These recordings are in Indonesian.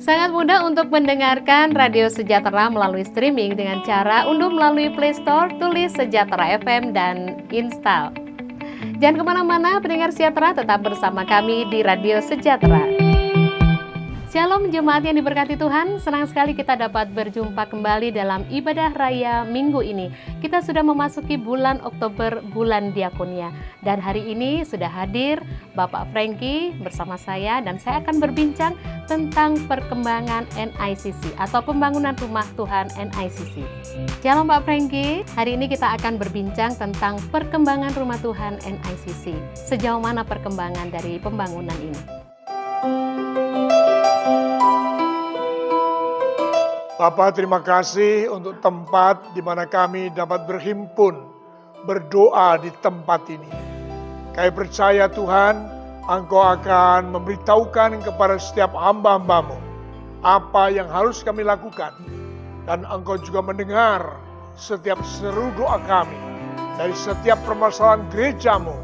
Sangat mudah untuk mendengarkan Radio Sejahtera melalui streaming dengan cara unduh melalui Play Store, tulis Sejahtera FM dan install. Jangan kemana-mana, pendengar Sejahtera, tetap bersama kami di Radio Sejahtera. Shalom jemaat yang diberkati Tuhan, senang sekali kita dapat berjumpa kembali dalam ibadah raya minggu ini. Kita sudah memasuki bulan Oktober, bulan diakonia. Dan hari ini sudah hadir Bapak Frankie bersama saya, dan saya akan berbincang tentang perkembangan NICC atau pembangunan rumah Tuhan NICC. Shalom Pak Frankie, hari ini kita akan berbincang tentang perkembangan rumah Tuhan NICC. Sejauh mana perkembangan dari pembangunan ini? Bapak, terima kasih untuk tempat di mana kami dapat berhimpun, berdoa di tempat ini. Kami percaya Tuhan, Engkau akan memberitahukan kepada setiap hamba-Hambamu apa yang harus kami lakukan. Dan Engkau juga mendengar setiap seru doa kami dari setiap permasalahan gerejamu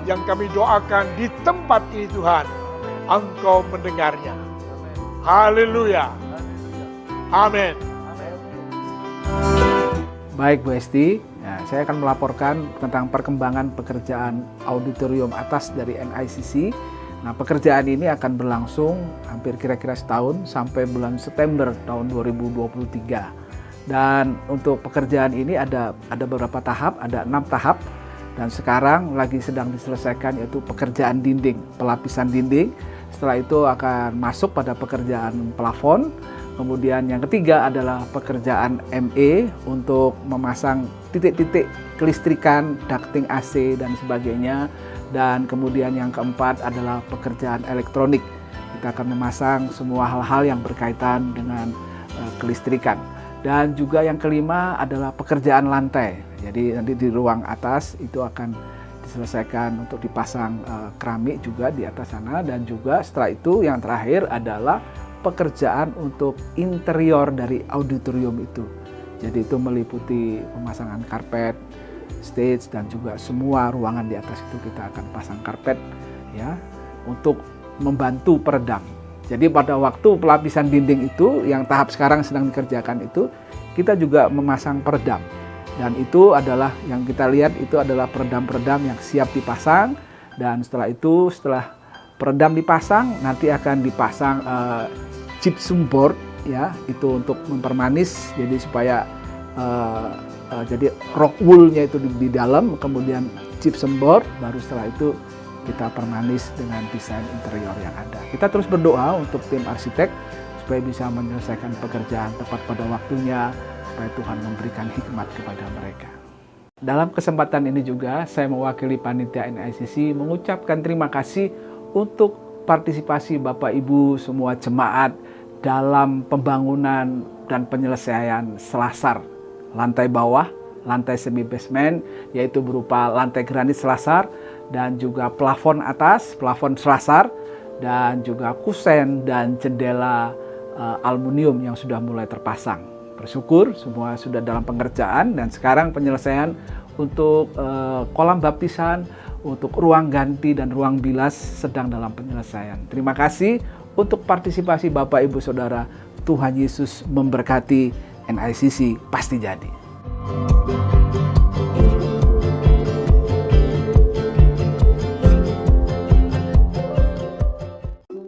yang kami doakan di tempat ini Tuhan. Engkau mendengarnya. Haleluya. Amin. Baik Bu Esti, saya akan melaporkan tentang perkembangan pekerjaan auditorium atas dari NICC. Nah, pekerjaan ini akan berlangsung hampir kira-kira setahun sampai bulan September tahun 2023. Dan untuk pekerjaan ini ada beberapa tahap, ada 6 tahap. Dan sekarang lagi sedang diselesaikan yaitu pekerjaan dinding, pelapisan dinding. Setelah itu akan masuk pada pekerjaan plafon. Kemudian yang ketiga adalah pekerjaan ME untuk memasang titik-titik kelistrikan, ducting AC dan sebagainya. Dan kemudian yang keempat adalah pekerjaan elektronik. Kita akan memasang semua hal-hal yang berkaitan dengan kelistrikan. Dan juga yang kelima adalah pekerjaan lantai. Jadi nanti di ruang atas itu akan diselesaikan untuk dipasang keramik juga di atas sana. Dan juga setelah itu yang terakhir adalah pekerjaan untuk interior dari auditorium itu. Jadi itu meliputi pemasangan karpet, stage, dan juga semua ruangan di atas itu kita akan pasang karpet ya untuk membantu peredam. Jadi pada waktu pelapisan dinding itu yang tahap sekarang sedang dikerjakan itu, kita juga memasang peredam. Dan itu adalah yang kita lihat itu adalah peredam-peredam yang siap dipasang. Dan setelah itu, setelah peredam dipasang, nanti akan dipasang gypsum board ya, itu untuk mempermanis jadi supaya jadi rock woolnya itu di dalam, kemudian gypsum board, baru setelah itu kita permanis dengan desain interior yang ada. Kita terus berdoa untuk tim arsitek supaya bisa menyelesaikan pekerjaan tepat pada waktunya, supaya Tuhan memberikan hikmat kepada mereka. Dalam kesempatan ini juga saya mewakili panitia NICC mengucapkan terima kasih untuk partisipasi Bapak Ibu semua jemaat dalam pembangunan dan penyelesaian selasar lantai bawah, lantai semi basement, yaitu berupa lantai granit selasar dan juga plafon atas, plafon selasar, dan juga kusen dan jendela aluminium yang sudah mulai terpasang. Bersyukur semua sudah dalam pengerjaan, dan sekarang penyelesaian untuk kolam baptisan, untuk ruang ganti dan ruang bilas sedang dalam penyelesaian. Terima kasih untuk partisipasi Bapak Ibu Saudara. Tuhan Yesus memberkati. NICC pasti jadi.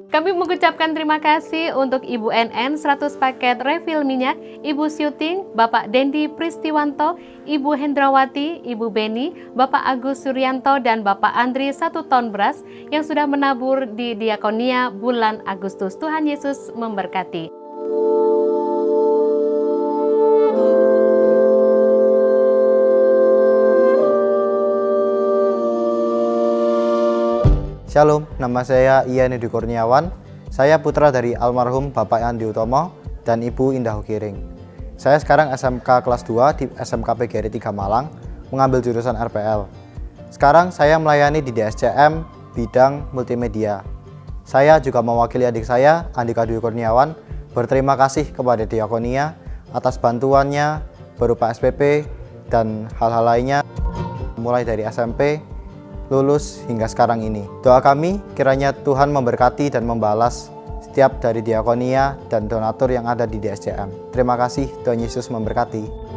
Kami mengucapkan terima kasih untuk Ibu NN 100 paket refill minyak, Ibu Syuting, Bapak Dendi Pristiwanto, Ibu Hendrawati, Ibu Beni, Bapak Agus Suryanto, dan Bapak Andri 1 ton beras yang sudah menabur di Diakonia bulan Agustus. Tuhan Yesus memberkati. Shalom, nama saya Ian Edi Kurniawan. Saya putra dari almarhum Bapak Andi Utomo dan Ibu Indah Hukiring. Saya sekarang SMK kelas 2 di SMK PGRI 3 Malang, mengambil jurusan RPL. Sekarang saya melayani di DSCM bidang multimedia. Saya juga mewakili adik saya, Andika Dwi Kurniawan, berterima kasih kepada Diakonia atas bantuannya berupa SPP dan hal-hal lainnya mulai dari SMP, lulus hingga sekarang ini. Doa kami kiranya Tuhan memberkati dan membalas setiap dari diakonia dan donatur yang ada di DSCM. Terima kasih, Tuhan Yesus memberkati.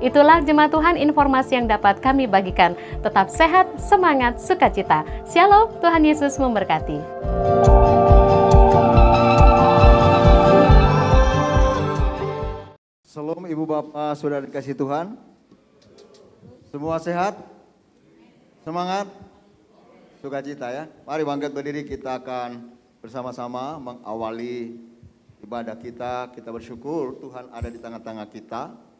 Itulah Jemaat Tuhan informasi yang dapat kami bagikan. Tetap sehat, semangat, sukacita. Shalom, Tuhan Yesus memberkati. Shalom Ibu Bapak Saudara dikasih Tuhan. Semua sehat? Semangat? Sukacita ya. Mari bangkit berdiri, kita akan bersama-sama mengawali ibadah kita. Kita bersyukur Tuhan ada di tengah-tengah kita.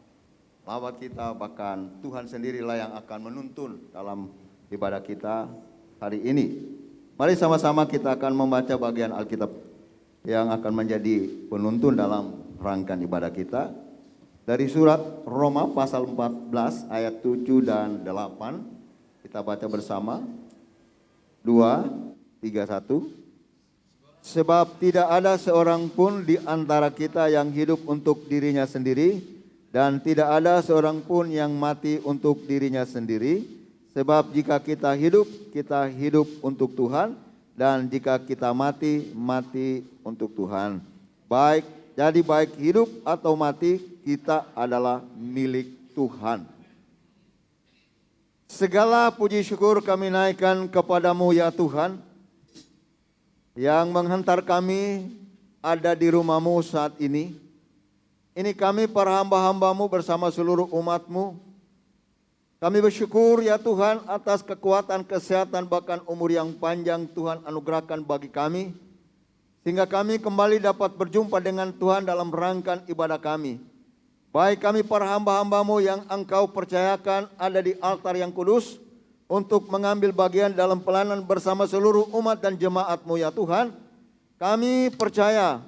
Bahwa kita bahkan Tuhan sendirilah yang akan menuntun dalam ibadah kita hari ini. Mari sama-sama kita akan membaca bagian Alkitab yang akan menjadi penuntun dalam rangkaian ibadah kita. Dari surat Roma pasal 14 ayat 7 dan 8. Kita baca bersama. 2, 3, 1. Sebab tidak ada seorang pun di antara kita yang hidup untuk dirinya sendiri, dan tidak ada seorang pun yang mati untuk dirinya sendiri. Sebab jika kita hidup untuk Tuhan. Dan jika kita mati, mati untuk Tuhan. Jadi baik hidup atau mati, kita adalah milik Tuhan. Segala puji syukur kami naikkan kepadamu ya Tuhan, yang menghantar kami ada di rumah-Mu saat ini. Ini kami para hamba-hamba-Mu bersama seluruh umat-Mu. Kami bersyukur ya Tuhan atas kekuatan, kesehatan, bahkan umur yang panjang Tuhan anugerahkan bagi kami. Sehingga kami kembali dapat berjumpa dengan Tuhan dalam rangkaian ibadah kami. Baik kami para hamba-hamba-Mu yang Engkau percayakan ada di altar yang kudus, untuk mengambil bagian dalam pelayanan bersama seluruh umat dan jemaat-Mu ya Tuhan. Kami percaya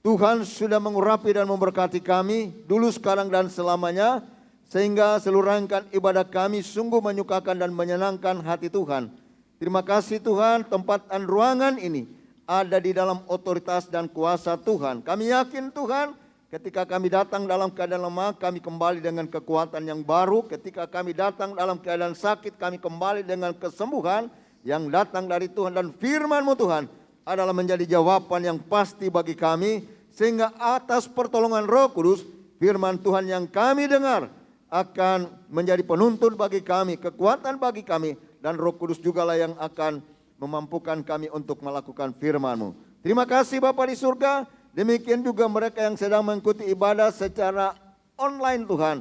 Tuhan sudah mengurapi dan memberkati kami dulu, sekarang, dan selamanya. Sehingga seluruh rangkaian ibadah kami sungguh menyukakan dan menyenangkan hati Tuhan. Terima kasih Tuhan, tempat dan ruangan ini ada di dalam otoritas dan kuasa Tuhan. Kami yakin Tuhan, ketika kami datang dalam keadaan lemah, kami kembali dengan kekuatan yang baru. Ketika kami datang dalam keadaan sakit, kami kembali dengan kesembuhan yang datang dari Tuhan. Dan firman-Mu Tuhan adalah menjadi jawaban yang pasti bagi kami, sehingga atas pertolongan Roh Kudus, firman Tuhan yang kami dengar akan menjadi penuntun bagi kami, kekuatan bagi kami, dan Roh Kudus jugalah yang akan memampukan kami untuk melakukan firman-Mu. Terima kasih Bapa di surga, demikian juga mereka yang sedang mengikuti ibadah secara online Tuhan.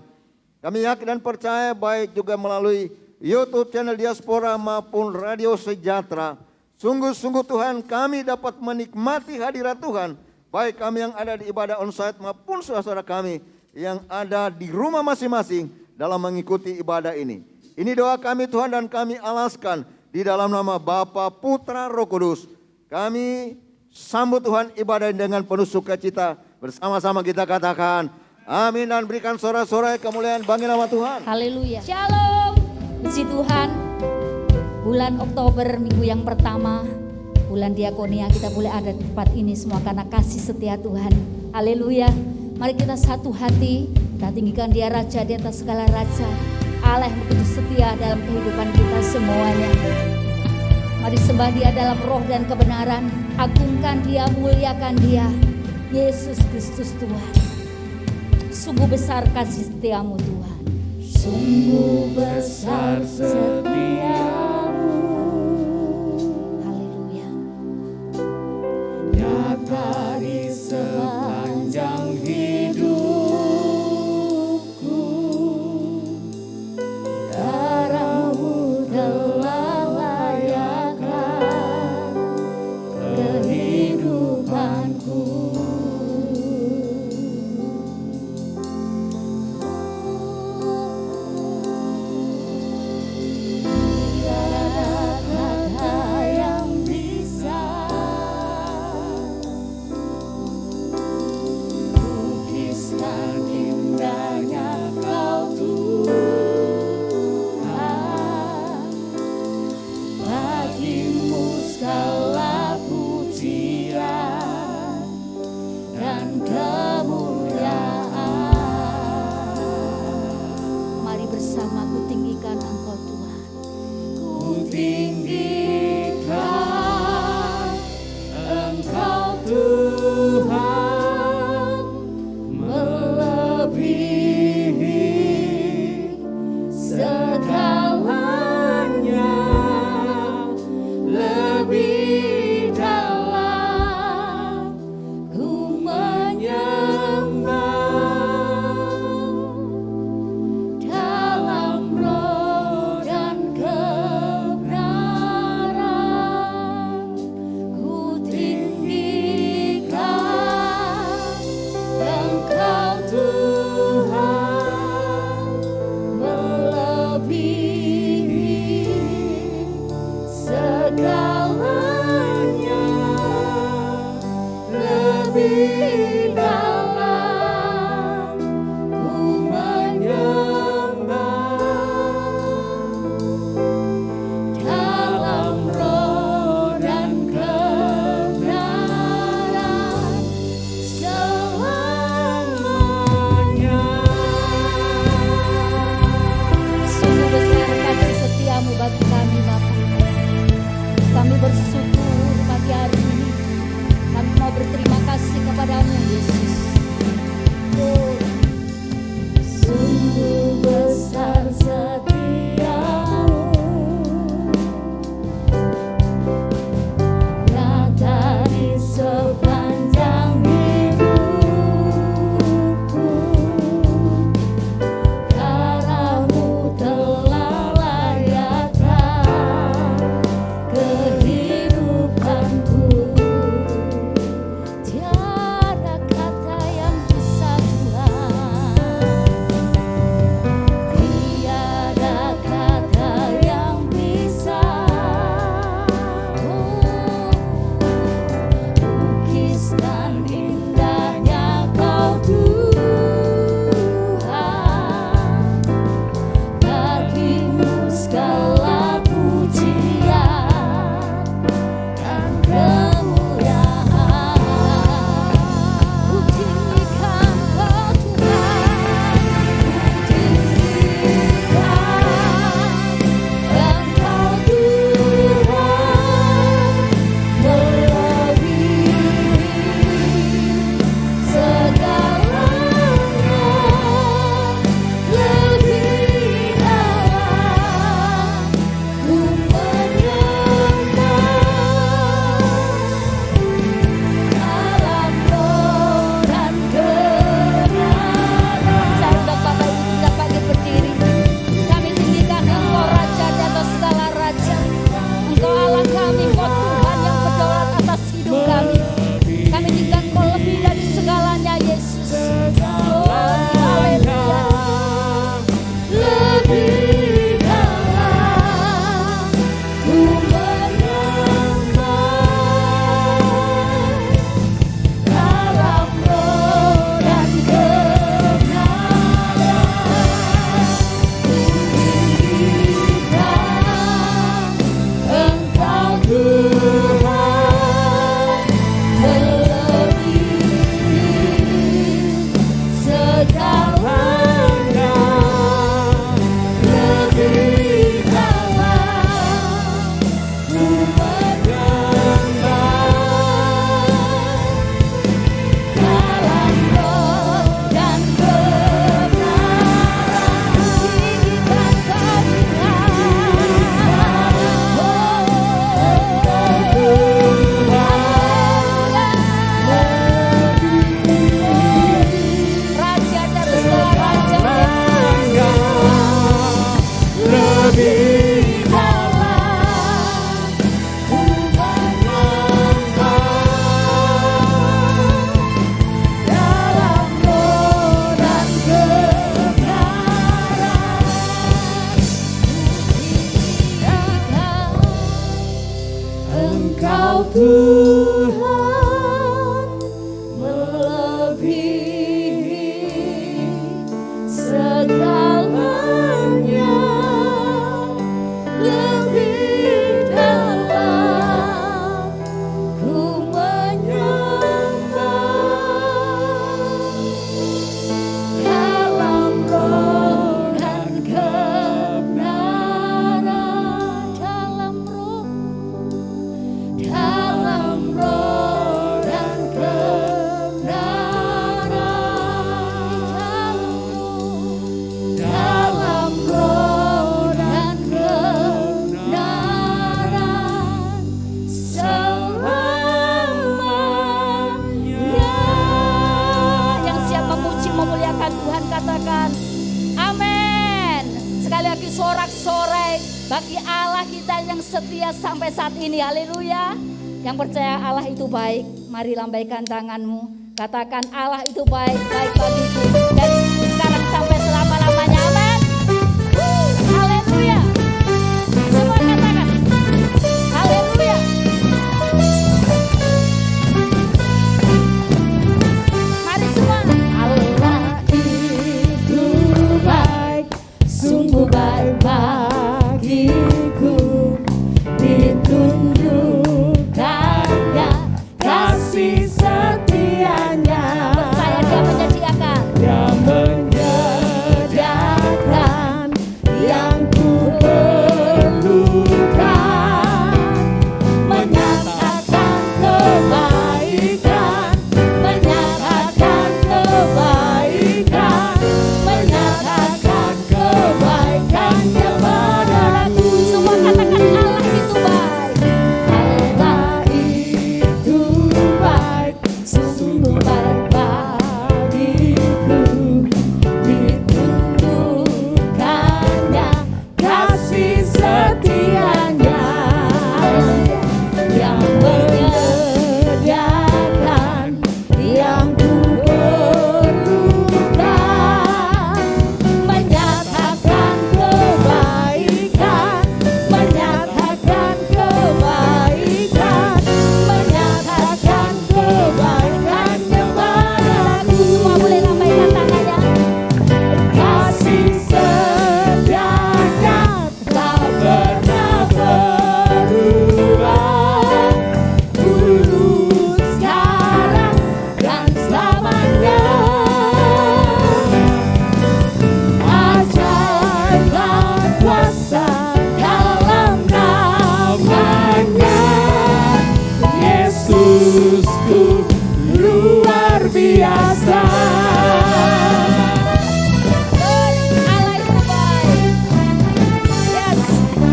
Kami yakin dan percaya baik juga melalui YouTube channel Diaspora maupun Radio Sejahtera. Sungguh-sungguh Tuhan, kami dapat menikmati hadirat Tuhan. Baik kami yang ada di ibadah onsite maupun saudara kami yang ada di rumah masing-masing dalam mengikuti ibadah ini. Ini doa kami Tuhan, dan kami alaskan di dalam nama Bapa, Putra, Roh Kudus. Kami sambut Tuhan ibadah dengan penuh sukacita. Bersama-sama kita katakan amin, dan berikan sorak-sorai kemuliaan bagi nama Tuhan. Haleluya. Shalom. Puji Tuhan. Bulan Oktober, minggu yang pertama, bulan diakonia, kita boleh ada di tempat ini semua karena kasih setia Tuhan. Haleluya. Mari kita satu hati, kita tinggikan Dia Raja di atas segala raja. Allah yang begitu setia dalam kehidupan kita semuanya. Mari sembah Dia dalam roh dan kebenaran. Agungkan Dia, muliakan Dia. Yesus Kristus Tuhan. Sungguh besar kasih setiamu Tuhan. Sungguh besar setiamu. Haleluya. Nyata di sepanjang hidupku, darah-Mu telah layakkan kehidupanku. Tuhan melebihi segalanya, lebih dalam ku menyembah. Dalam roh dan kebenaran, dalam roh dan kebenaran, dalam roh dan kebenaran selamanya. Yang siap memuji memuliakan Tuhan katakan amin. Sekali lagi sorak-sorai bagi Allah kita yang setia sampai saat ini. Haleluya. Yang percaya Allah itu baik, mari lambaikan tanganmu. Katakan Allah itu baik, baik bagiku dari sekarang sampai selama-lamanya. Amin. Haleluya. Semua katakan haleluya. Mari semua. Allah itu baik, sungguh baik bagiku, ditunjukkannya kasih setianya. Saya dia menyediakan. Dia menyediakan yang ku perlukan, menyatakan kebaikan, menyatakan kebaikan, menyatakan kebaikannya padaku. Semua katakan Allah itu baik. Allah itu baik, sungguh baik bagiku, ditunjukkannya kasih setianya. Yang menyediakan yang ku perlukan, menyatakan kebaikan, menyatakan kebaikan, menyatakan kebaikannya padaku. Semua boleh lambaikan tangannya. Kasih setianya tak pernah berubah, dulu, sekarang, dan selamanya. Ajaiblah kuasa dalam namanya, Yesusku luar biasa. Allah itu baik. Yes.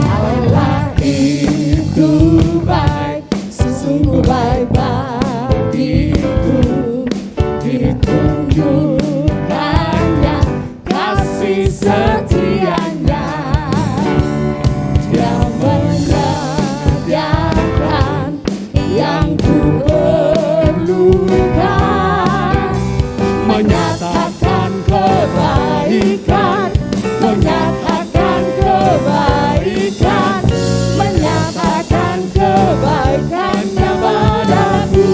Allah itu baik, sungguh baik bagiku, ditunjukkannya kasih setianya. Dia menyediakan yang ku perlukan, menyatakan kebaikan, menyatakan kebaikan, menyatakan kebaikannya padaku.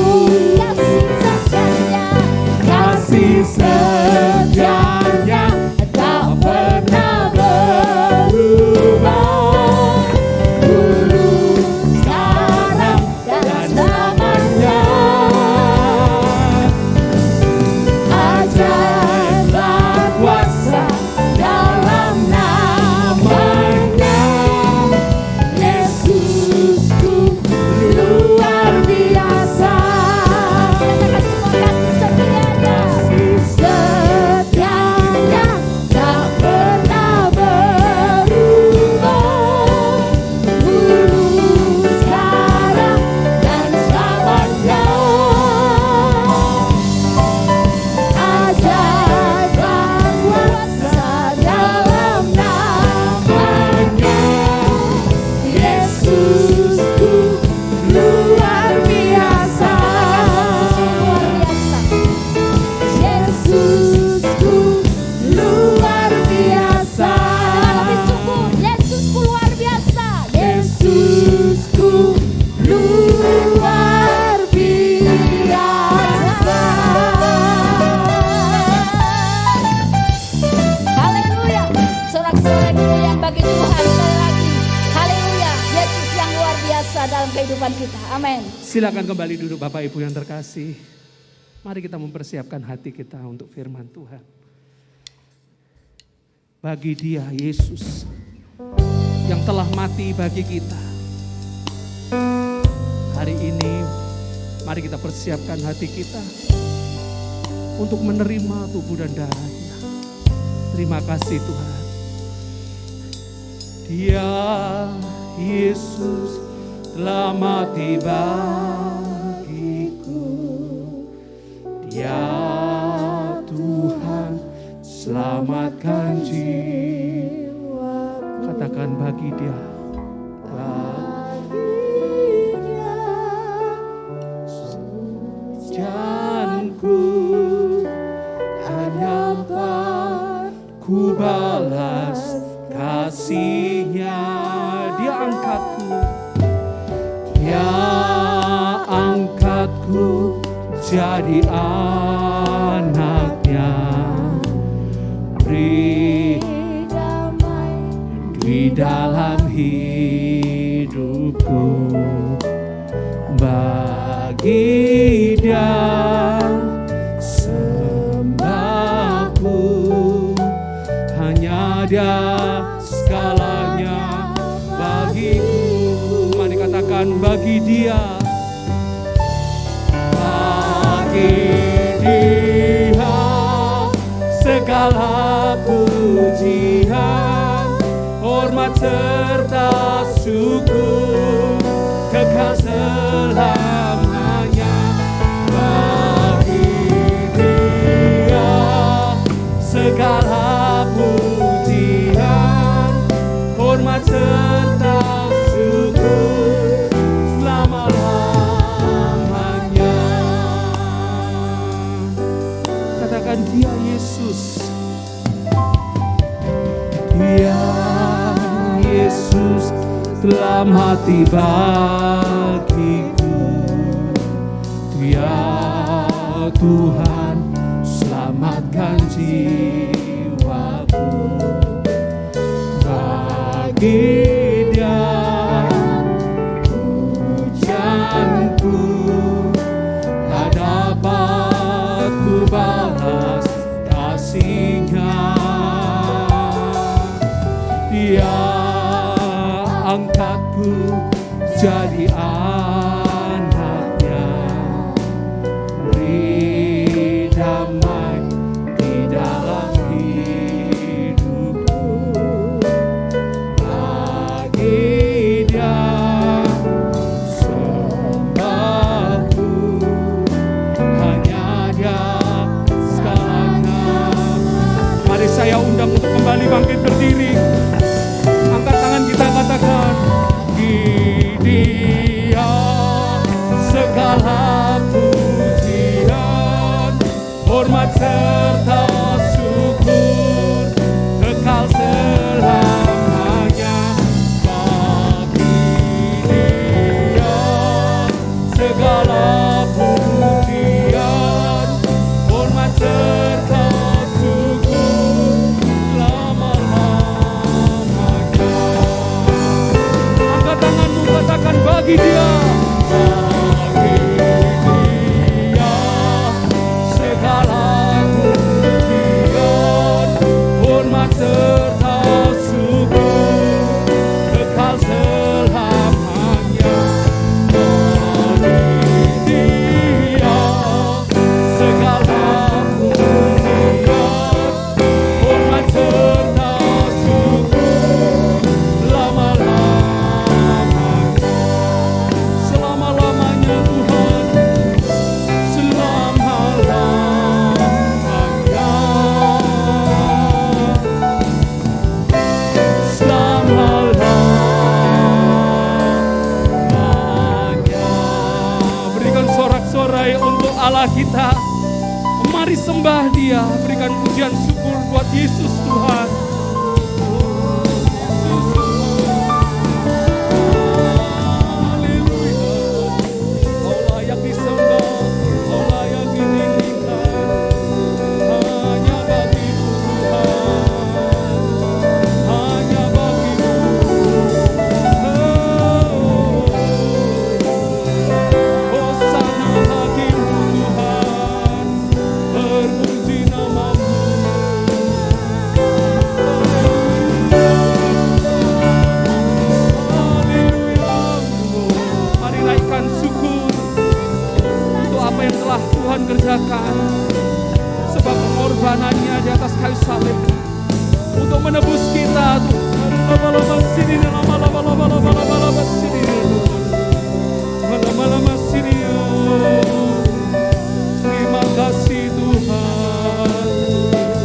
Kasih setianya tak pernah berubah, dulu, sekarang, dan selamanya. Ajaiblah kuasa dalam nama kehidupan kita. Amin. Silakan kembali duduk Bapak Ibu yang terkasih. Mari kita mempersiapkan hati kita untuk firman Tuhan. Bagi Dia Yesus yang telah mati bagi kita. Hari ini mari kita persiapkan hati kita untuk menerima tubuh dan darah-Nya. Terima kasih Tuhan. Dia Yesus telah mati bagiku. Dia Tuhan selamatkan jiwaku. Katakan bagi Dia. Bagi Dia hujanku hanya ku balas kasih-Nya. Dia angkatku. Dia angkatku jadi anak-Nya. Beri damai di dalam hidupku. Bagi Dia sembahku. Hanya Dia segalanya bagiku. Mari katakan bagi Dia. Bagi Dia segala pujian, hormat serta syukur kekal selamanya. Bagi Dia segala pujian, hormat serta syukur selama-lamanya. Katakan Dia Yesus. Dia Yesus telah mati bagiku. Dia Tuhan selamatkan jiwaku. Bagi Dia hujanku tak dapat ku balas kasih-Nya. Dia angkatku jadi anak-Nya. Beri damai di dalam hidupku. Bagi Dia sembahku. Hanya Dia segalanya. Mari saya undang untuk kembali bangkit berdiri. Angkat tangan kita, katakan Dia segala pujian, hormat serta syukur kekal selamanya. Bagi Dia segala pujian, hormat serta syukur lama-lamanya. Angkat tanganmu, katakan bagi Dia. Bagi Dia segala pujian, hormat serta syukur kekal selamanya. Bagi Dia segala pujian, hormat serta syukur lama-lamanya. Selama-lamanya Tuhan, selama-lamanya. Selama-lamanya. Berikan sorak-sorai untuk Allah kita. Mari sembah Dia, berikan pujian syukur buat Yesus Tuhan. untuk menebus kita Tuhan. Lama-lama sini, lama-lama sini. Lama-lama sini. Terima kasih Tuhan.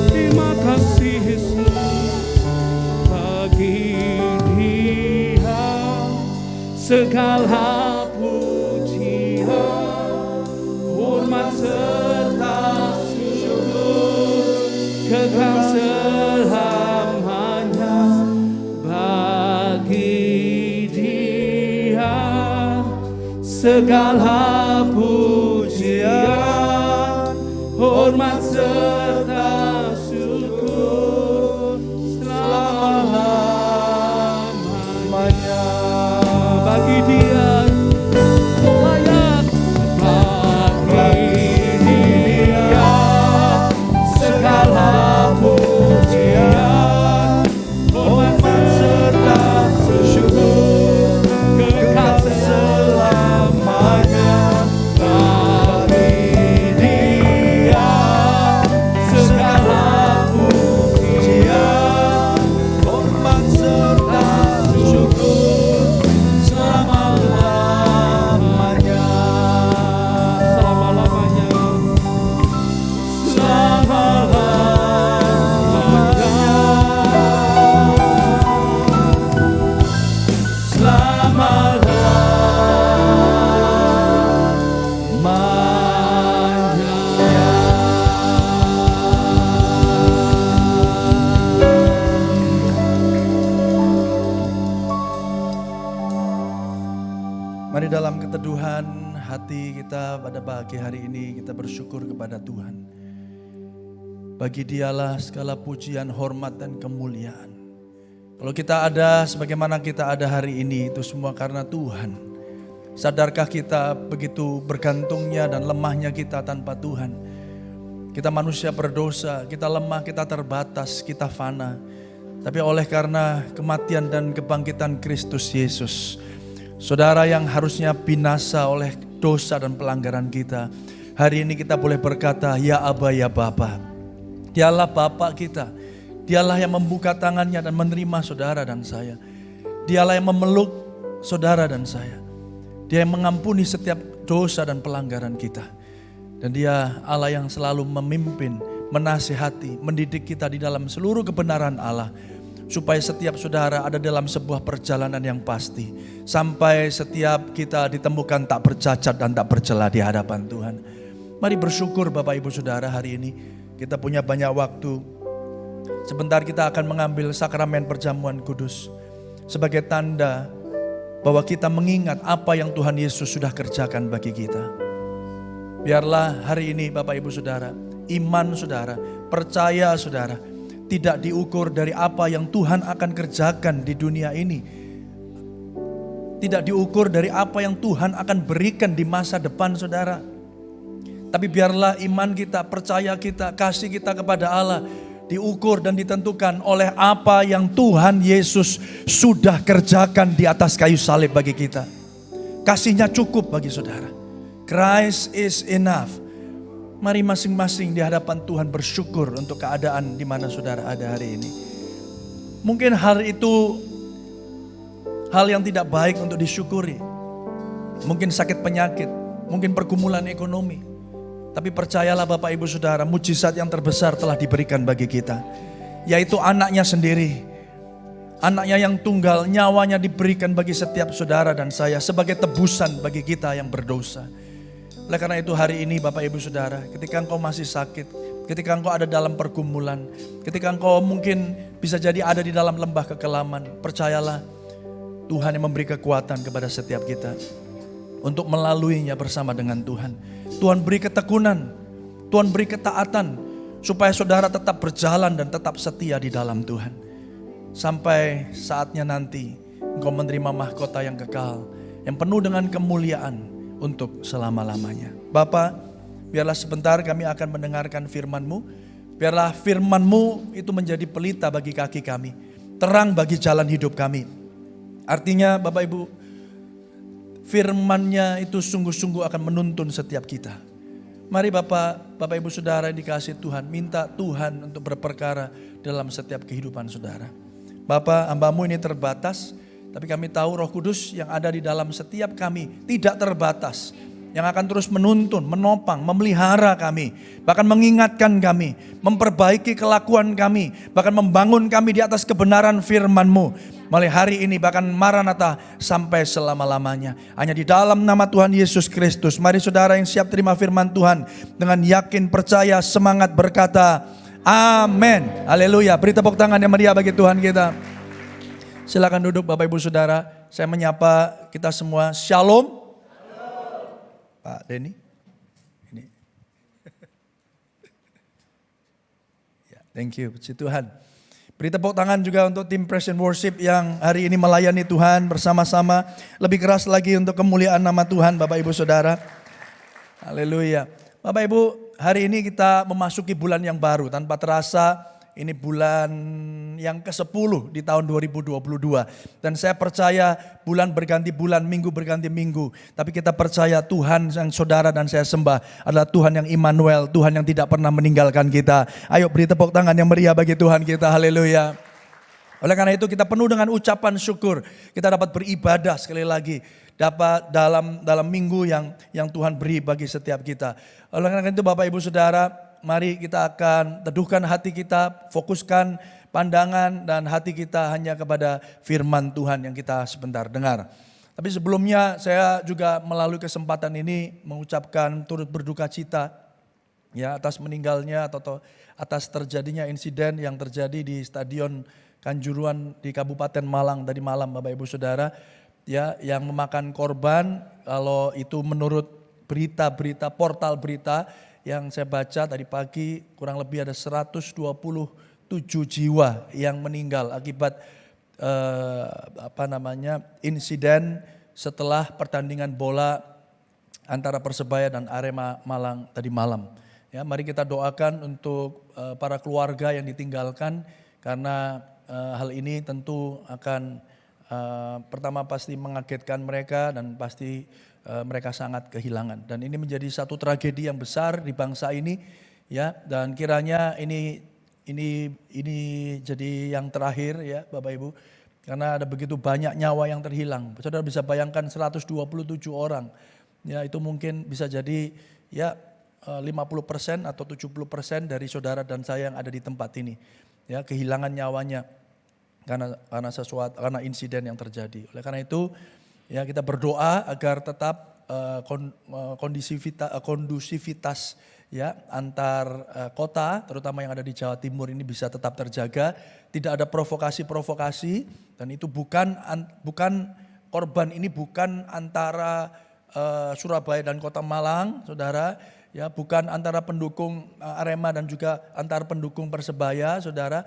Terima kasih Yesus. Bagi Dia segala pujian, hormat serta syukur kekal selamanya. Bagi Dia segala pujian, hormat serta syukur selama-lamanya. Bagi Dia layak, bagi Dia segala pujian, hormat serta syukur kekal selamanya. Bagi Dia segala pujian, hormat serta syukur selama-lamanya. Selama-lamanya. Mari dalam keteduhan hati kita pada pagi hari ini kita bersyukur kepada Tuhan. Bagi Dialah segala pujian, hormat dan kemuliaan. Kalau kita ada sebagaimana kita ada hari ini itu semua karena Tuhan. Sadarkah kita begitu bergantungnya dan lemahnya kita tanpa Tuhan? Kita manusia berdosa, kita lemah, kita terbatas, kita fana. Tapi oleh karena kematian dan kebangkitan Kristus Yesus, saudara yang harusnya binasa oleh dosa dan pelanggaran kita, hari ini kita boleh berkata, ya Aba, ya Bapa. Dialah Bapa kita. Dialah yang membuka tangannya dan menerima saudara dan saya. Dialah yang memeluk saudara dan saya. Dia yang mengampuni setiap dosa dan pelanggaran kita. Dan Dia Allah yang selalu memimpin, menasihati, mendidik kita di dalam seluruh kebenaran Allah. Supaya setiap saudara ada dalam sebuah perjalanan yang pasti. Sampai setiap kita ditemukan tak bercacat dan tak bercela di hadapan Tuhan. Mari bersyukur Bapak Ibu Saudara hari ini. Kita punya banyak waktu. Sebentar kita akan mengambil sakramen perjamuan kudus. Sebagai tanda bahwa kita mengingat apa yang Tuhan Yesus sudah kerjakan bagi kita. Biarlah hari ini Bapak Ibu Saudara, iman saudara, percaya saudara, tidak diukur dari apa yang Tuhan akan kerjakan di dunia ini. Tidak diukur dari apa yang Tuhan akan berikan di masa depan saudara. Tapi biarlah iman kita, percaya kita, kasih kita kepada Allah diukur dan ditentukan oleh apa yang Tuhan Yesus sudah kerjakan di atas kayu salib bagi kita. Kasihnya cukup bagi saudara. Christ is enough. Mari masing-masing di hadapan Tuhan bersyukur untuk keadaan di mana saudara ada hari ini. Mungkin hal itu hal yang tidak baik untuk disyukuri. Mungkin sakit penyakit, mungkin pergumulan ekonomi. Tapi percayalah Bapak Ibu Saudara, mujizat yang terbesar telah diberikan bagi kita. Yaitu anaknya sendiri. Anaknya yang tunggal, nyawanya diberikan bagi setiap saudara dan saya sebagai tebusan bagi kita yang berdosa. Oleh karena itu hari ini Bapak Ibu Saudara, ketika engkau masih sakit, ketika engkau ada dalam pergumulan, ketika engkau mungkin bisa jadi ada di dalam lembah kekelaman, percayalah Tuhan yang memberi kekuatan kepada setiap kita untuk melaluinya bersama dengan Tuhan. Tuhan beri ketekunan, Tuhan beri ketaatan supaya saudara tetap berjalan dan tetap setia di dalam Tuhan. Sampai saatnya nanti engkau menerima mahkota yang kekal, yang penuh dengan kemuliaan untuk selama-lamanya. Bapa, biarlah sebentar kami akan mendengarkan firman-Mu. Biarlah firman-Mu itu menjadi pelita bagi kaki kami, terang bagi jalan hidup kami. Artinya Bapak Ibu, firman-Nya itu sungguh-sungguh akan menuntun setiap kita. Mari Bapak Ibu Saudara yang dikasihi Tuhan, minta Tuhan untuk berperkara dalam setiap kehidupan saudara. Bapak, hamba-Mu ini terbatas, tapi kami tahu Roh Kudus yang ada di dalam setiap kami tidak terbatas. Yang akan terus menuntun, menopang, memelihara kami. Bahkan mengingatkan kami, memperbaiki kelakuan kami. Bahkan membangun kami di atas kebenaran firman-Mu. Mulai hari ini bahkan Maranatha sampai selama-lamanya. Hanya di dalam nama Tuhan Yesus Kristus. Mari saudara yang siap terima firman Tuhan. Dengan yakin, percaya, semangat berkata, amin. Haleluya. Beri tepuk tangan yang meriah bagi Tuhan kita. Silakan duduk Bapak Ibu Saudara. Saya menyapa kita semua. Shalom. Pak Denny, ini, ya, thank you, puji Tuhan. Beri tepuk tangan juga untuk tim Praise and Worship yang hari ini melayani Tuhan bersama-sama. Lebih keras lagi untuk kemuliaan nama Tuhan, Bapak Ibu Saudara. Haleluya. Bapak Ibu, hari ini kita memasuki bulan yang baru. Tanpa terasa ini bulan yang ke-10 di tahun 2022. Dan saya percaya bulan berganti bulan, minggu berganti minggu. Tapi kita percaya Tuhan yang saudara dan saya sembah adalah Tuhan yang Immanuel, Tuhan yang tidak pernah meninggalkan kita. Ayo beri tepuk tangan yang meriah bagi Tuhan kita, haleluya. Oleh karena itu kita penuh dengan ucapan syukur. Kita dapat beribadah sekali lagi. Dapat dalam minggu yang Tuhan beri bagi setiap kita. Oleh karena itu Bapak Ibu Saudara, mari kita akan teduhkan hati kita, fokuskan pandangan dan hati kita hanya kepada firman Tuhan yang kita sebentar dengar. Tapi sebelumnya saya juga melalui kesempatan ini mengucapkan turut berduka cita ya atas meninggalnya atau atas terjadinya insiden yang terjadi di Stadion Kanjuruhan di Kabupaten Malang tadi malam Bapak Ibu Saudara ya, yang memakan korban. Kalau itu menurut berita-berita portal berita yang saya baca tadi pagi, kurang lebih ada 127 jiwa yang meninggal akibat insiden setelah pertandingan bola antara Persebaya dan Arema Malang tadi malam. Ya, mari kita doakan untuk para keluarga yang ditinggalkan, karena hal ini tentu akan pertama pasti mengagetkan mereka dan pasti mereka sangat kehilangan. Dan ini menjadi satu tragedi yang besar di bangsa ini ya, dan kiranya ini jadi yang terakhir ya Bapak Ibu, karena ada begitu banyak nyawa yang terhilang. Saudara bisa bayangkan 127 orang. Ya, itu mungkin bisa jadi ya 50% atau 70% dari saudara dan saya yang ada di tempat ini. Ya, kehilangan nyawanya karena insiden yang terjadi. Oleh karena itu ya kita berdoa agar tetap kondusivitas ya antar kota, terutama yang ada di Jawa Timur ini bisa tetap terjaga. Tidak ada provokasi-provokasi, dan itu bukan korban ini bukan antara Surabaya dan Kota Malang, saudara. Ya, bukan antara pendukung Arema dan juga antar pendukung Persebaya, saudara.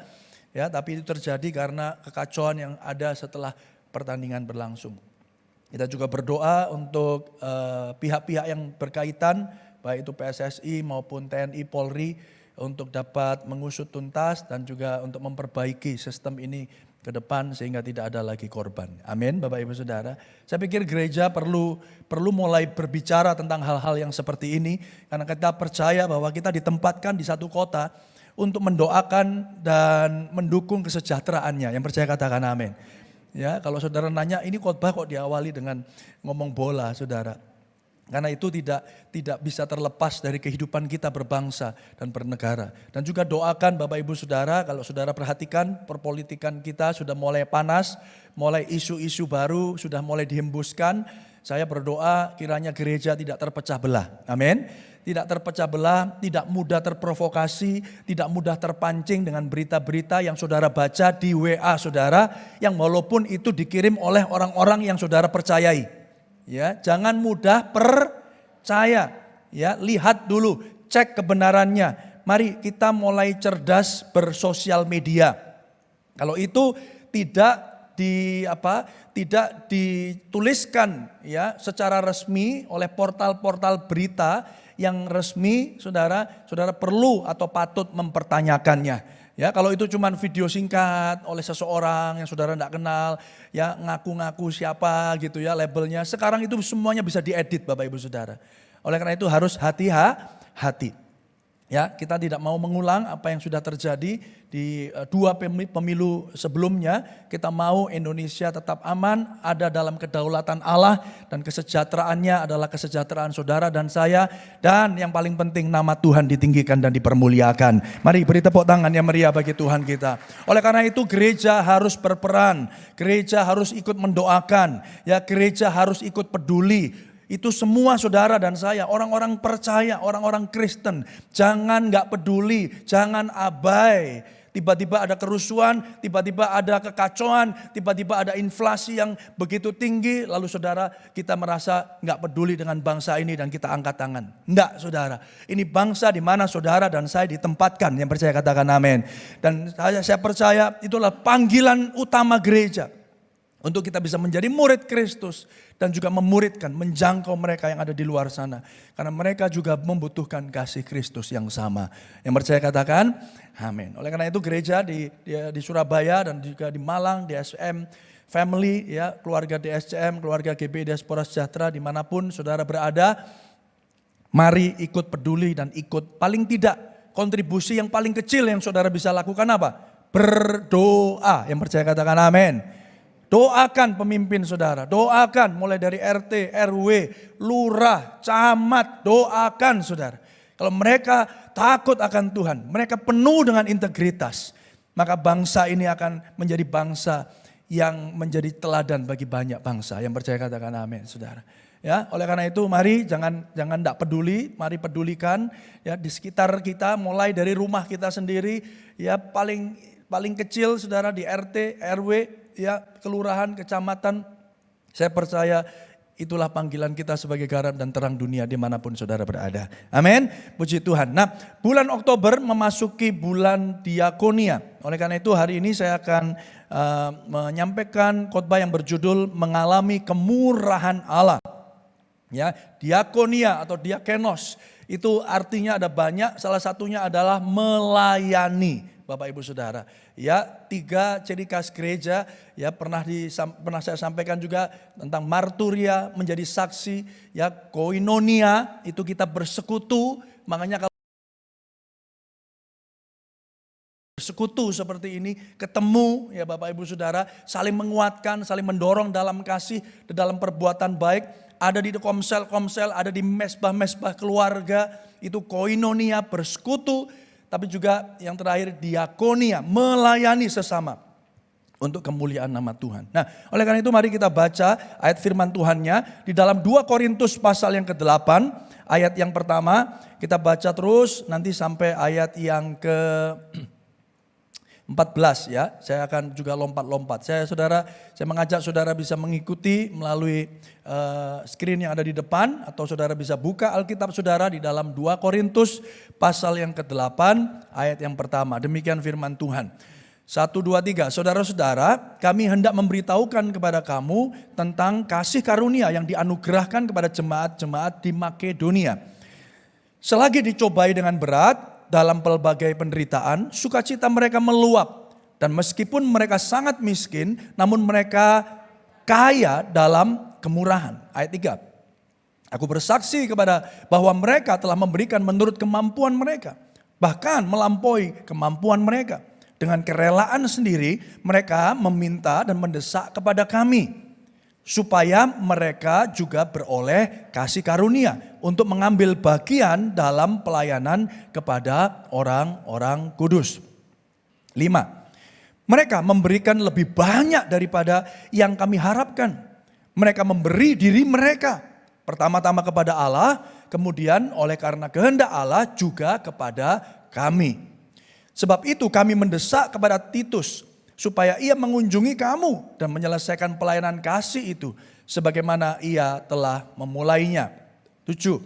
Ya, tapi itu terjadi karena kekacauan yang ada setelah pertandingan berlangsung. Kita juga berdoa untuk pihak-pihak yang berkaitan, baik itu PSSI maupun TNI Polri, untuk dapat mengusut tuntas dan juga untuk memperbaiki sistem ini ke depan sehingga tidak ada lagi korban. Amin, Bapak Ibu Saudara. Saya pikir gereja perlu mulai berbicara tentang hal-hal yang seperti ini, karena kita percaya bahwa kita ditempatkan di satu kota untuk mendoakan dan mendukung kesejahteraannya. Yang percaya katakan amin. Ya, kalau saudara nanya ini khotbah kok diawali dengan ngomong bola, saudara. Karena itu tidak bisa terlepas dari kehidupan kita berbangsa dan bernegara. Dan juga doakan Bapak Ibu Saudara, kalau saudara perhatikan perpolitikan kita sudah mulai panas, mulai isu-isu baru sudah mulai dihembuskan. Saya berdoa kiranya gereja tidak terpecah belah. Amin. Tidak terpecah belah, tidak mudah terprovokasi, tidak mudah terpancing dengan berita-berita yang saudara baca di WA saudara, yang walaupun itu dikirim oleh orang-orang yang saudara percayai. Ya, jangan mudah percaya. Ya, lihat dulu, cek kebenarannya. Mari kita mulai cerdas bersosial media. Kalau itu tidak dituliskan ya secara resmi oleh portal-portal berita yang resmi, saudara perlu atau patut mempertanyakannya. Ya, kalau itu cuma video singkat oleh seseorang yang saudara tidak kenal, ya ngaku-ngaku siapa gitu ya labelnya. Sekarang itu semuanya bisa diedit Bapak Ibu Saudara. Oleh karena itu harus hati. Ya, kita tidak mau mengulang apa yang sudah terjadi di dua pemilu sebelumnya. Kita mau Indonesia tetap aman, ada dalam kedaulatan Allah, dan kesejahteraannya adalah kesejahteraan saudara dan saya. Dan yang paling penting, nama Tuhan ditinggikan dan dipermuliakan. Mari beri tepuk tangan yang meriah bagi Tuhan kita. Oleh karena itu gereja harus berperan, gereja harus ikut mendoakan, ya, gereja harus ikut peduli. Itu semua saudara dan saya, orang-orang percaya, orang-orang Kristen. Jangan gak peduli, jangan abai. Tiba-tiba ada kerusuhan, tiba-tiba ada kekacauan, tiba-tiba ada inflasi yang begitu tinggi. Lalu saudara, kita merasa gak peduli dengan bangsa ini dan kita angkat tangan. Enggak saudara, ini bangsa di mana saudara dan saya ditempatkan. Yang percaya katakan amin. Dan saya percaya itulah panggilan utama gereja. Untuk kita bisa menjadi murid Kristus dan juga memuridkan, menjangkau mereka yang ada di luar sana. Karena mereka juga membutuhkan kasih Kristus yang sama. Yang percaya katakan, amin. Oleh karena itu gereja di Surabaya dan juga di Malang, di SM Family, ya, keluarga DSCM, keluarga GBI Diaspora Sejahtera, dimanapun saudara berada, mari ikut peduli dan ikut, paling tidak kontribusi yang paling kecil yang saudara bisa lakukan apa? Berdoa. Yang percaya katakan amin. Doakan pemimpin saudara, doakan mulai dari RT, RW, lurah, camat, doakan saudara. Kalau mereka takut akan Tuhan, mereka penuh dengan integritas, maka bangsa ini akan menjadi bangsa yang menjadi teladan bagi banyak bangsa. Yang percaya katakan amin saudara. Ya, oleh karena itu mari jangan enggak peduli, mari pedulikan ya di sekitar kita, mulai dari rumah kita sendiri, ya paling kecil saudara di RT, RW, ya, kelurahan, kecamatan. Saya percaya itulah panggilan kita sebagai garam dan terang dunia dimanapun saudara berada. Amin. Puji Tuhan. Nah, bulan Oktober memasuki bulan diakonia. Oleh karena itu hari ini saya akan menyampaikan khotbah yang berjudul mengalami kemurahan Allah. Ya, diakonia atau diakenos itu artinya ada banyak. Salah satunya adalah melayani. Bapak Ibu Saudara, ya 3 ciri khas gereja, ya pernah saya sampaikan juga tentang marturia, menjadi saksi, ya koinonia, itu kita bersekutu, makanya kalau bersekutu seperti ini, ketemu ya Bapak Ibu Saudara, saling menguatkan, saling mendorong dalam kasih, dalam perbuatan baik, ada di komsel-komsel, ada di mesbah-mesbah keluarga, itu koinonia, bersekutu. Tapi juga yang terakhir diakonia, melayani sesama untuk kemuliaan nama Tuhan. Nah, oleh karena itu mari kita baca ayat firman Tuhannya di dalam 2 Korintus pasal yang ke-8, ayat yang pertama, kita baca terus nanti sampai ayat yang ke-14 ya. Saya akan juga lompat-lompat. Saya mengajak saudara bisa mengikuti melalui screen yang ada di depan, atau saudara bisa buka Alkitab saudara di dalam 2 Korintus pasal yang ke-8 ayat yang pertama. Demikian firman Tuhan. 1, 2, 3. Saudara-saudara, kami hendak memberitahukan kepada kamu tentang kasih karunia yang dianugerahkan kepada jemaat-jemaat di Makedonia. Selagi dicobai dengan berat dalam pelbagai penderitaan, sukacita mereka meluap. Dan meskipun mereka sangat miskin, namun mereka kaya dalam kemurahan. Ayat 3. Aku bersaksi bahwa mereka telah memberikan menurut kemampuan mereka, bahkan melampaui kemampuan mereka. Dengan kerelaan sendiri mereka meminta dan mendesak kepada kami supaya mereka juga beroleh kasih karunia untuk mengambil bagian dalam pelayanan kepada orang-orang kudus. 5. Mereka memberikan lebih banyak daripada yang kami harapkan. Mereka memberi diri mereka pertama-tama kepada Allah, kemudian oleh karena kehendak Allah juga kepada kami. Sebab itu kami mendesak kepada Titus supaya ia mengunjungi kamu dan menyelesaikan pelayanan kasih itu sebagaimana ia telah memulainya. 7.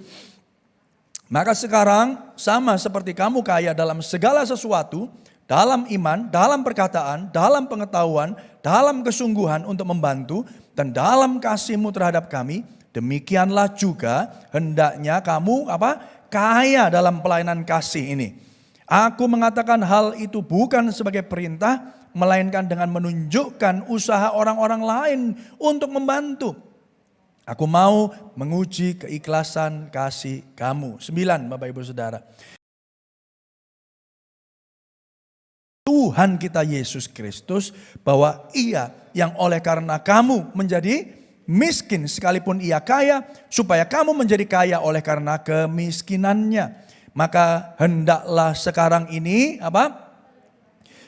Maka sekarang sama seperti kamu kaya dalam segala sesuatu, dalam iman, dalam perkataan, dalam pengetahuan, dalam kesungguhan untuk membantu, dan dalam kasihmu terhadap kami, demikianlah juga hendaknya kamu kaya dalam pelayanan kasih ini. Aku mengatakan hal itu bukan sebagai perintah, melainkan dengan menunjukkan usaha orang-orang lain untuk membantu. Aku mau menguji keikhlasan kasih kamu. 9, Bapak Ibu Saudara. Tuhan kita Yesus Kristus, bahwa Ia yang oleh karena kamu menjadi miskin sekalipun Ia kaya, supaya kamu menjadi kaya oleh karena kemiskinannya. Maka hendaklah sekarang ini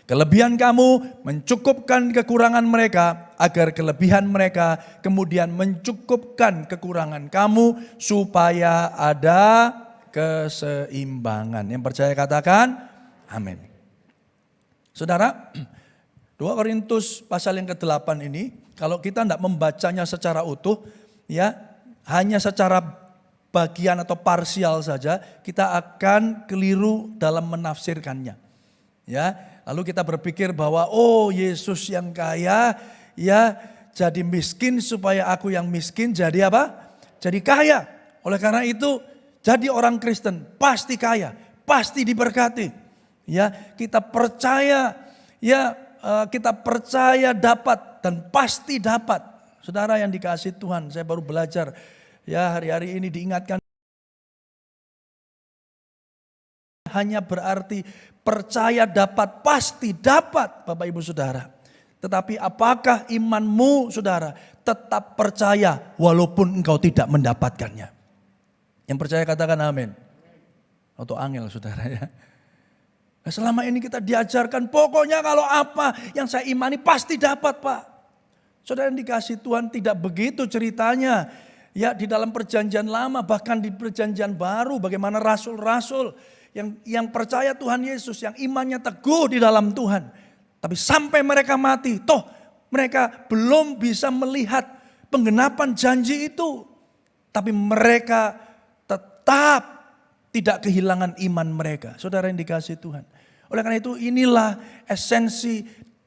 kelebihan kamu mencukupkan kekurangan mereka, agar kelebihan mereka kemudian mencukupkan kekurangan kamu, supaya ada keseimbangan. Yang percaya katakan amin. Saudara, 2 Korintus pasal yang ke-8 ini, kalau kita tidak membacanya secara utuh, ya hanya secara bagian atau parsial saja, kita akan keliru dalam menafsirkannya. Ya, lalu kita berpikir bahwa Yesus yang kaya, ya jadi miskin supaya aku yang miskin jadi Jadi kaya. Oleh karena itu, jadi orang Kristen pasti kaya, pasti diberkati. Ya, kita percaya dapat dan pasti dapat. Saudara yang dikasihi Tuhan, saya baru belajar ya hari-hari ini diingatkan, hanya berarti percaya dapat, pasti dapat, Bapak Ibu Saudara. Tetapi apakah imanmu, saudara, tetap percaya walaupun engkau tidak mendapatkannya? Yang percaya katakan amin. Atau angel, saudara ya. Nah, selama ini kita diajarkan pokoknya kalau apa yang saya imani pasti dapat, Pak. Saudara yang dikasihi Tuhan, tidak begitu ceritanya. Ya, di dalam perjanjian lama, bahkan di perjanjian baru, bagaimana rasul-rasul yang percaya Tuhan Yesus, yang imannya teguh di dalam Tuhan. Tapi sampai mereka mati, toh mereka belum bisa melihat penggenapan janji itu. Tapi mereka tetap tidak kehilangan iman mereka. Saudara yang dikasihi Tuhan. Oleh karena itu inilah esensi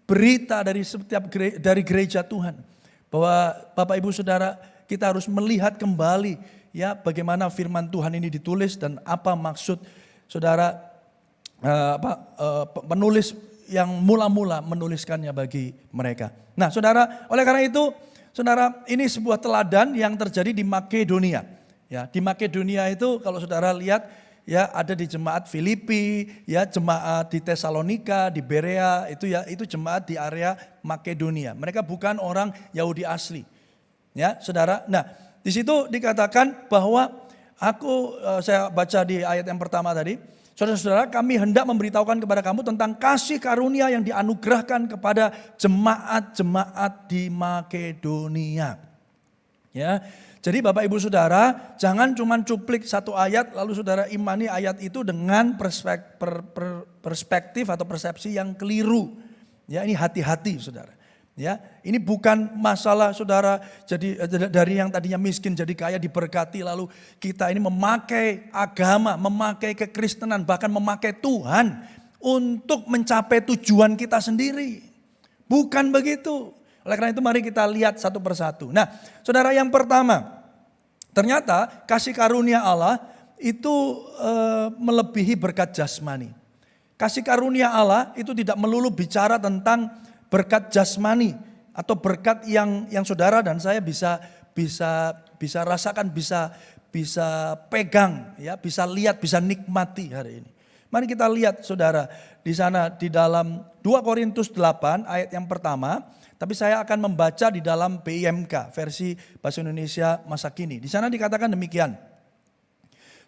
berita dari gereja Tuhan. Bahwa Bapak Ibu Saudara, kita harus melihat kembali ya bagaimana firman Tuhan ini ditulis dan apa maksud saudara penulis yang mula-mula menuliskannya bagi mereka. Nah, saudara, oleh karena itu, saudara, ini sebuah teladan yang terjadi di Makedonia. Ya, di Makedonia itu kalau saudara lihat ya ada di jemaat Filipi, ya jemaat di Tesalonika, di Berea, itu jemaat di area Makedonia. Mereka bukan orang Yahudi asli. Ya, saudara. Nah, di situ dikatakan bahwa saya baca di ayat yang pertama tadi, saudara-saudara, kami hendak memberitahukan kepada kamu tentang kasih karunia yang dianugerahkan kepada jemaat-jemaat di Makedonia. Ya, jadi Bapak Ibu Saudara, jangan cuma cuplik satu ayat lalu saudara imani ayat itu dengan perspektif atau persepsi yang keliru. Ya, ini hati-hati saudara. Ya, ini bukan masalah saudara jadi dari yang tadinya miskin jadi kaya diberkati lalu kita ini memakai agama, memakai kekristenan, bahkan memakai Tuhan untuk mencapai tujuan kita sendiri. Bukan begitu. Oleh karena itu mari kita lihat satu persatu. Nah, saudara, yang pertama, ternyata kasih karunia Allah itu melebihi berkat jasmani. Kasih karunia Allah itu tidak melulu bicara tentang berkat jasmani atau berkat yang saudara dan saya bisa rasakan, bisa pegang, ya, bisa lihat, bisa nikmati hari ini. Mari kita lihat saudara di sana di dalam 2 Korintus 8 ayat yang pertama, tapi saya akan membaca di dalam BIMK versi Bahasa Indonesia masa kini. Di sana dikatakan demikian.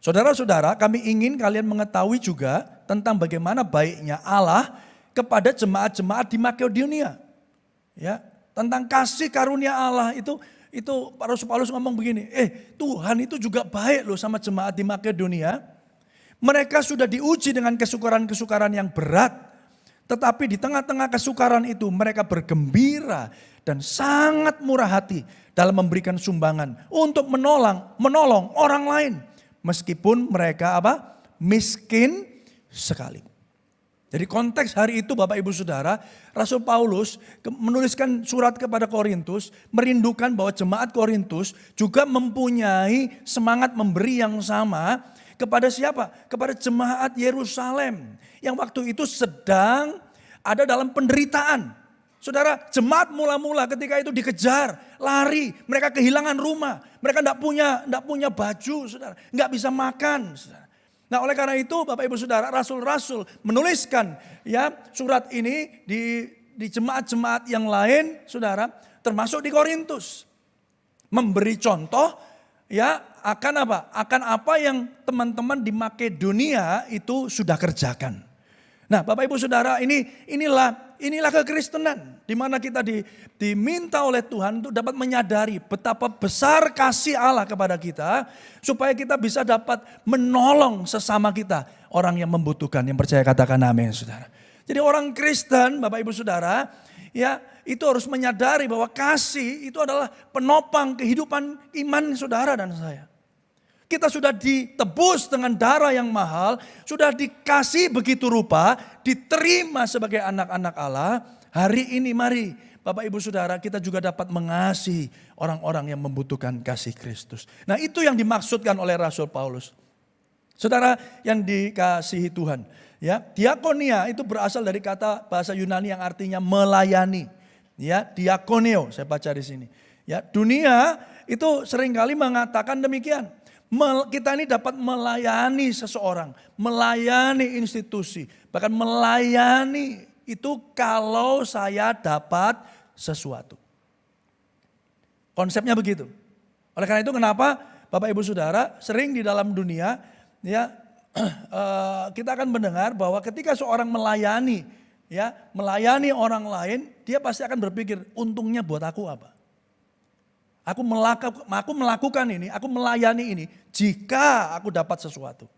Saudara-saudara, kami ingin kalian mengetahui juga tentang bagaimana baiknya Allah kepada jemaat-jemaat di Makedonia. Ya, tentang kasih karunia Allah itu Rasul Paulus ngomong begini, Tuhan itu juga baik loh sama jemaat di Makedonia. Mereka sudah diuji dengan kesukaran-kesukaran yang berat, tetapi di tengah-tengah kesukaran itu mereka bergembira dan sangat murah hati dalam memberikan sumbangan untuk menolong orang lain, meskipun mereka miskin sekali. Jadi konteks hari itu Bapak Ibu Saudara, Rasul Paulus menuliskan surat kepada Korintus, merindukan bahwa jemaat Korintus juga mempunyai semangat memberi yang sama kepada siapa? Kepada jemaat Yerusalem yang waktu itu sedang ada dalam penderitaan. Saudara, jemaat mula-mula ketika itu dikejar, lari, mereka kehilangan rumah, mereka enggak punya baju, saudara, enggak bisa makan, saudara. Nah, oleh karena itu Bapak Ibu Saudara, rasul-rasul menuliskan ya surat ini di jemaat-jemaat yang lain, saudara, termasuk di Korintus. Memberi contoh ya akan apa? Akan apa yang teman-teman di Makedonia itu sudah kerjakan. Nah, Bapak Ibu Saudara, inilah kekristenan di mana kita diminta oleh Tuhan untuk dapat menyadari betapa besar kasih Allah kepada kita supaya kita bisa dapat menolong sesama kita, orang yang membutuhkan. Yang percaya katakan amin, Saudara. Jadi orang Kristen, Bapak Ibu Saudara, ya itu harus menyadari bahwa kasih itu adalah penopang kehidupan iman saudara dan saya. Kita sudah ditebus dengan darah yang mahal, sudah dikasih begitu rupa, diterima sebagai anak-anak Allah. Hari ini mari Bapak Ibu Saudara, kita juga dapat mengasihi orang-orang yang membutuhkan kasih Kristus. Nah, itu yang dimaksudkan oleh Rasul Paulus. Saudara yang dikasihi Tuhan, ya, diakonia itu berasal dari kata bahasa Yunani yang artinya melayani. Ya, diakoneo, saya baca di sini. Ya, dunia itu seringkali mengatakan demikian. Kita ini dapat melayani seseorang, melayani institusi, bahkan melayani itu kalau saya dapat sesuatu. Konsepnya begitu. Oleh karena itu kenapa Bapak Ibu Saudara sering di dalam dunia ya kita akan mendengar bahwa ketika seorang melayani orang lain, dia pasti akan berpikir untungnya buat aku apa? Aku melakukan ini, aku melayani ini jika aku dapat sesuatu.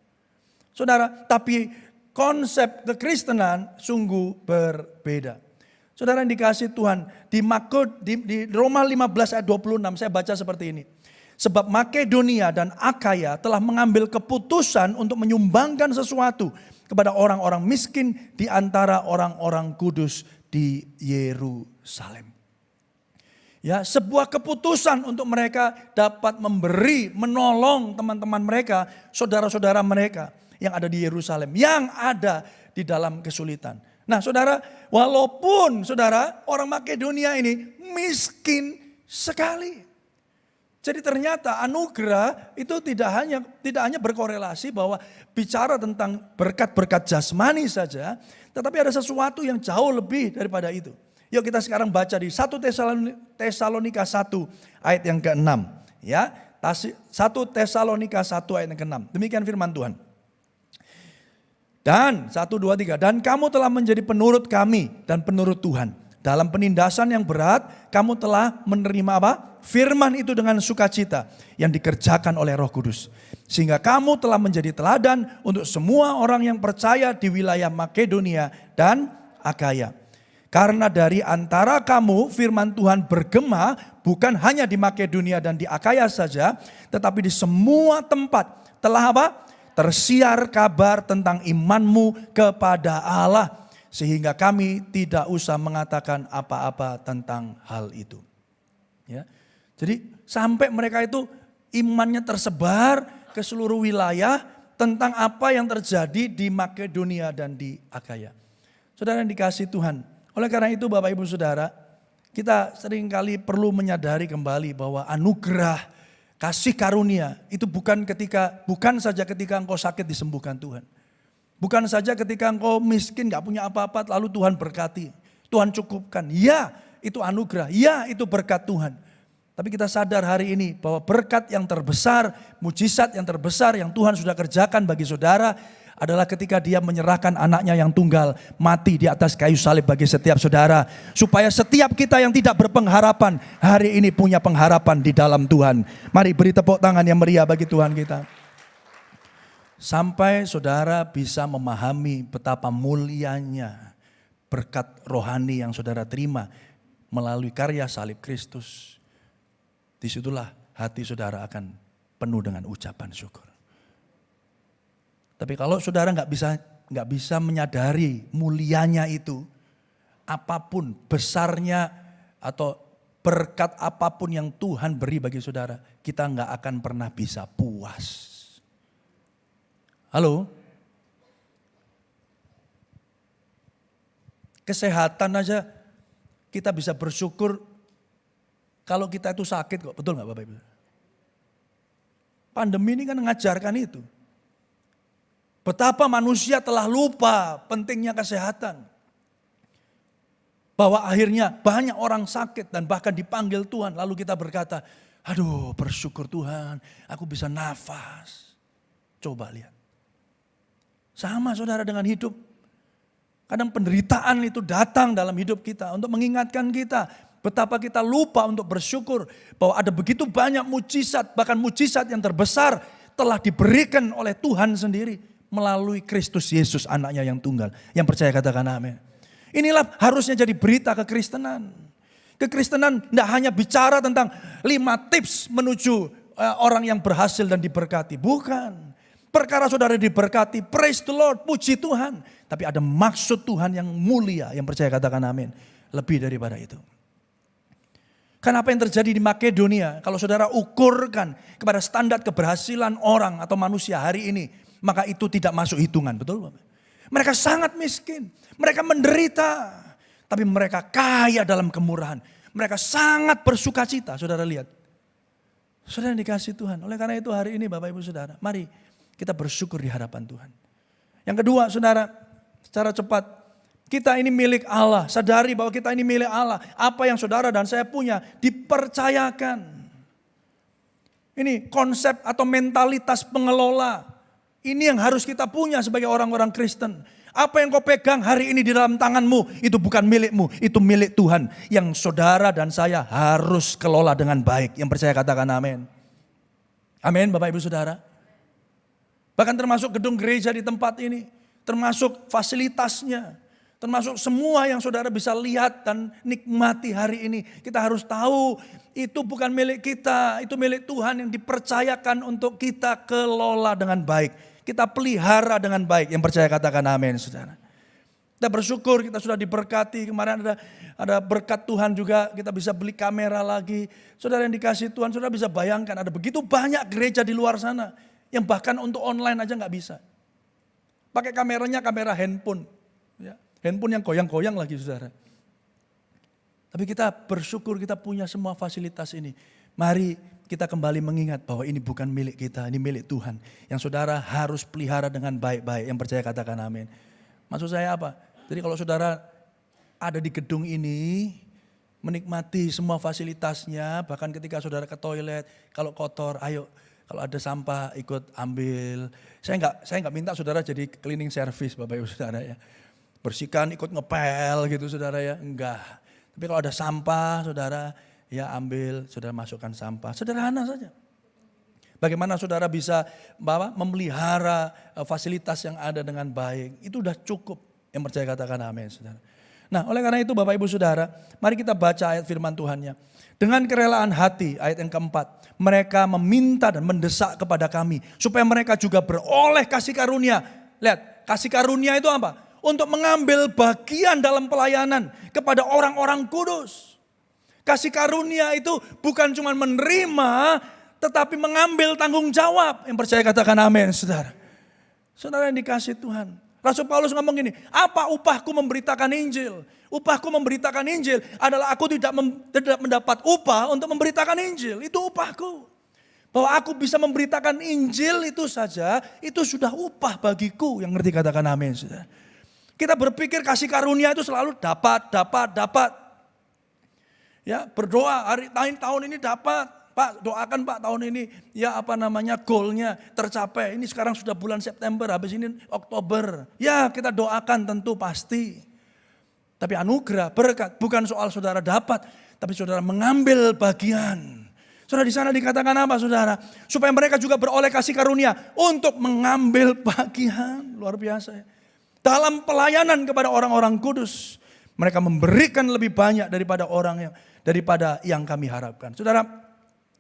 Saudara, tapi konsep kekristenan sungguh berbeda. Saudara yang dikasihi Tuhan, di Roma 15 ayat 26 saya baca seperti ini. Sebab Makedonia dan Akaya telah mengambil keputusan untuk menyumbangkan sesuatu kepada orang-orang miskin di antara orang-orang kudus di Yerusalem. Ya, sebuah keputusan untuk mereka dapat memberi, menolong teman-teman mereka, saudara-saudara mereka yang ada di Yerusalem, yang ada di dalam kesulitan. Nah, saudara, walaupun saudara orang Makedonia ini miskin sekali. Jadi ternyata anugerah itu tidak hanya berkorelasi bahwa bicara tentang berkat-berkat jasmani saja, tetapi ada sesuatu yang jauh lebih daripada itu. Yuk kita sekarang baca di 1 Tesalonika 1 ayat yang ke-6. Ya, 1 Tesalonika 1 ayat yang ke-6. Demikian firman Tuhan. Dan 1, 2, 3. Dan kamu telah menjadi penurut kami dan penurut Tuhan. Dalam penindasan yang berat, kamu telah menerima apa? Firman itu dengan sukacita yang dikerjakan oleh Roh Kudus. Sehingga kamu telah menjadi teladan untuk semua orang yang percaya di wilayah Makedonia dan Akaya. Karena dari antara kamu firman Tuhan bergema bukan hanya di Makedonia dan di Akaya saja, tetapi di semua tempat telah apa? Tersiar kabar tentang imanmu kepada Allah, sehingga kami tidak usah mengatakan apa-apa tentang hal itu. Ya. Jadi sampai mereka itu imannya tersebar ke seluruh wilayah tentang apa yang terjadi di Makedonia dan di Akaya. Saudara yang dikasihi Tuhan, oleh karena itu Bapak Ibu Saudara, kita seringkali perlu menyadari kembali bahwa anugerah kasih karunia itu bukan saja ketika engkau sakit disembuhkan Tuhan. Bukan saja ketika engkau miskin gak punya apa-apa lalu Tuhan berkati, Tuhan cukupkan. Ya, itu anugerah, ya itu berkat Tuhan. Tapi kita sadar hari ini bahwa berkat yang terbesar, mujizat yang terbesar yang Tuhan sudah kerjakan bagi saudara adalah ketika dia menyerahkan anaknya yang tunggal mati di atas kayu salib bagi setiap saudara. Supaya setiap kita yang tidak berpengharapan hari ini punya pengharapan di dalam Tuhan. Mari beri tepuk tangan yang meriah bagi Tuhan kita. Sampai saudara bisa memahami betapa mulianya berkat rohani yang saudara terima melalui karya salib Kristus. Disitulah hati saudara akan penuh dengan ucapan syukur. Tapi kalau saudara nggak bisa menyadari mulianya itu, apapun besarnya atau berkat apapun yang Tuhan beri bagi saudara, kita nggak akan pernah bisa puas. Halo? Kesehatan aja kita bisa bersyukur kalau kita itu sakit kok. Betul nggak Bapak Ibu? Pandemi ini kan mengajarkan itu. Betapa manusia telah lupa pentingnya kesehatan. Bahwa akhirnya banyak orang sakit dan bahkan dipanggil Tuhan. Lalu kita berkata, aduh bersyukur Tuhan, aku bisa nafas. Coba lihat. Sama saudara dengan hidup. Kadang penderitaan itu datang dalam hidup kita untuk mengingatkan kita betapa kita lupa untuk bersyukur bahwa ada begitu banyak mujizat, bahkan mujizat yang terbesar telah diberikan oleh Tuhan sendiri melalui Kristus Yesus anaknya yang tunggal. Yang percaya katakan amin. Inilah harusnya jadi berita kekristenan. Kekristenan tidak hanya bicara tentang 5 tips menuju orang yang berhasil dan diberkati. Bukan. Perkara saudara diberkati, praise the Lord, puji Tuhan. Tapi ada maksud Tuhan yang mulia, yang percaya katakan amin. Lebih daripada itu. Karena apa yang terjadi di Makedonia, kalau saudara ukurkan kepada standar keberhasilan orang atau manusia hari ini, maka itu tidak masuk hitungan, betul Bapak? Mereka sangat miskin, mereka menderita, tapi mereka kaya dalam kemurahan. Mereka sangat bersuka cita, saudara lihat. Saudara dikasih Tuhan, oleh karena itu hari ini Bapak Ibu Saudara, mari kita bersyukur di hadapan Tuhan. Yang kedua saudara, secara cepat, kita ini milik Allah, sadari bahwa kita ini milik Allah. Apa yang saudara dan saya punya dipercayakan. Ini konsep atau mentalitas pengelola. Ini yang harus kita punya sebagai orang-orang Kristen. Apa yang kau pegang hari ini di dalam tanganmu, itu bukan milikmu, itu milik Tuhan. Yang saudara dan saya harus kelola dengan baik. Yang percaya katakan amin. Amin Bapak Ibu Saudara. Bahkan termasuk gedung gereja di tempat ini. Termasuk fasilitasnya. Termasuk semua yang saudara bisa lihat dan nikmati hari ini. Kita harus tahu itu bukan milik kita, itu milik Tuhan yang dipercayakan untuk kita kelola dengan baik. Kita pelihara dengan baik. Yang percaya katakan amin saudara. Kita bersyukur kita sudah diberkati. Kemarin ada berkat Tuhan juga, kita bisa beli kamera lagi. Saudara yang dikasih Tuhan, saudara bisa bayangkan ada begitu banyak gereja di luar sana. Yang bahkan untuk online aja gak bisa. Pakai kameranya kamera handphone. Ya. Handphone yang goyang-goyang lagi saudara. Tapi kita bersyukur kita punya semua fasilitas ini. Mari kita kembali mengingat bahwa ini bukan milik kita, ini milik Tuhan. Yang saudara harus pelihara dengan baik-baik. Yang percaya katakan amin. Maksud saya apa? Jadi kalau saudara ada di gedung ini, menikmati semua fasilitasnya, bahkan ketika saudara ke toilet, kalau kotor, ayo. Kalau ada sampah ikut ambil. Saya enggak minta saudara jadi cleaning service Bapak Ibu Saudara ya. Bersihkan ikut ngepel gitu saudara ya, enggak. Tapi kalau ada sampah saudara ya ambil, saudara masukkan sampah. Sederhana saja. Bagaimana saudara bisa memelihara fasilitas yang ada dengan baik. Itu udah cukup. Yang percaya katakan amin saudara. Nah oleh karena itu Bapak Ibu Saudara, mari kita baca ayat firman Tuhannya. Dengan kerelaan hati, ayat yang keempat. Mereka meminta dan mendesak kepada kami. Supaya mereka juga beroleh kasih karunia. Lihat, kasih karunia itu apa? Untuk mengambil bagian dalam pelayanan kepada orang-orang kudus. Kasih karunia itu bukan cuma menerima, tetapi mengambil tanggung jawab. Yang percaya katakan amin, saudara. Saudara yang dikasih Tuhan. Rasul Paulus ngomong gini, apa upahku memberitakan Injil? Upahku memberitakan Injil adalah aku tidak mendapat upah untuk memberitakan Injil. Itu upahku. Bahwa aku bisa memberitakan Injil itu saja, itu sudah upah bagiku. Yang ngerti katakan amin, saudara. Kita berpikir kasih karunia itu selalu dapat. Ya, berdoa tahun ini dapat. Pak, doakan Pak tahun ini ya goalnya tercapai. Ini sekarang sudah bulan September, habis ini Oktober. Ya, kita doakan tentu pasti. Tapi anugerah, berkat bukan soal saudara dapat, tapi saudara mengambil bagian. Saudara di sana dikatakan apa saudara? Supaya mereka juga beroleh kasih karunia untuk mengambil bagian. Luar biasa ya. Dalam pelayanan kepada orang-orang kudus, mereka memberikan lebih banyak daripada yang kami harapkan. Saudara,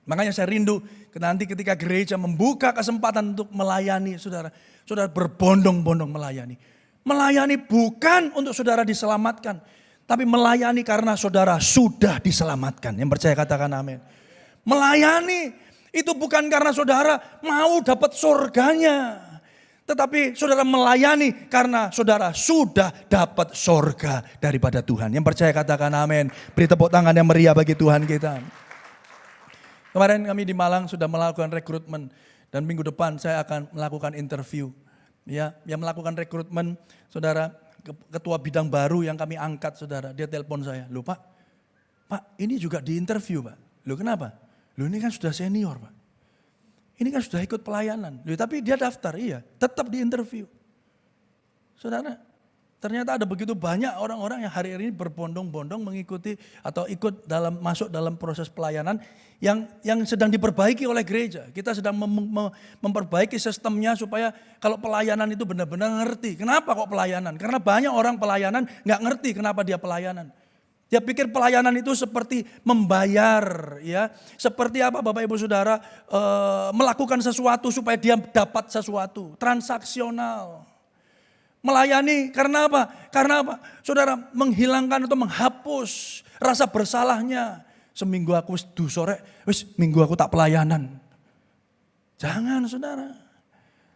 makanya saya rindu nanti ketika gereja membuka kesempatan untuk melayani saudara berbondong-bondong melayani. Melayani bukan untuk saudara diselamatkan, tapi melayani karena saudara sudah diselamatkan. Yang percaya katakan amin. Melayani itu bukan karena saudara mau dapat surganya, Tetapi saudara melayani karena saudara sudah dapat sorga daripada Tuhan. Yang percaya katakan amin. Beri tepuk tangan yang meriah bagi Tuhan kita. Kemarin kami di Malang sudah melakukan rekrutmen. Dan minggu depan saya akan melakukan interview. Ya, yang melakukan rekrutmen, saudara, ketua bidang baru yang kami angkat, saudara. Dia telepon saya, "Loh Pak, ini juga di interview Pak." "Loh kenapa?" "Loh ini kan sudah senior Pak. Ini kan sudah ikut pelayanan." "Loh tapi dia daftar," "Iya, tetap di interview." Saudara, ternyata ada begitu banyak orang-orang yang hari ini berbondong-bondong mengikuti atau masuk dalam proses pelayanan yang sedang diperbaiki oleh gereja. Kita sedang memperbaiki sistemnya supaya kalau pelayanan itu benar-benar ngerti. Kenapa kok pelayanan? Karena banyak orang pelayanan nggak ngerti kenapa dia pelayanan. Dia pikir pelayanan itu seperti membayar, ya, seperti apa Bapak Ibu Saudara, melakukan sesuatu supaya dia dapat sesuatu, transaksional. Melayani karena apa? Karena apa? Saudara, menghilangkan atau menghapus rasa bersalahnya. Seminggu aku sore, minggu aku tak pelayanan. Jangan saudara.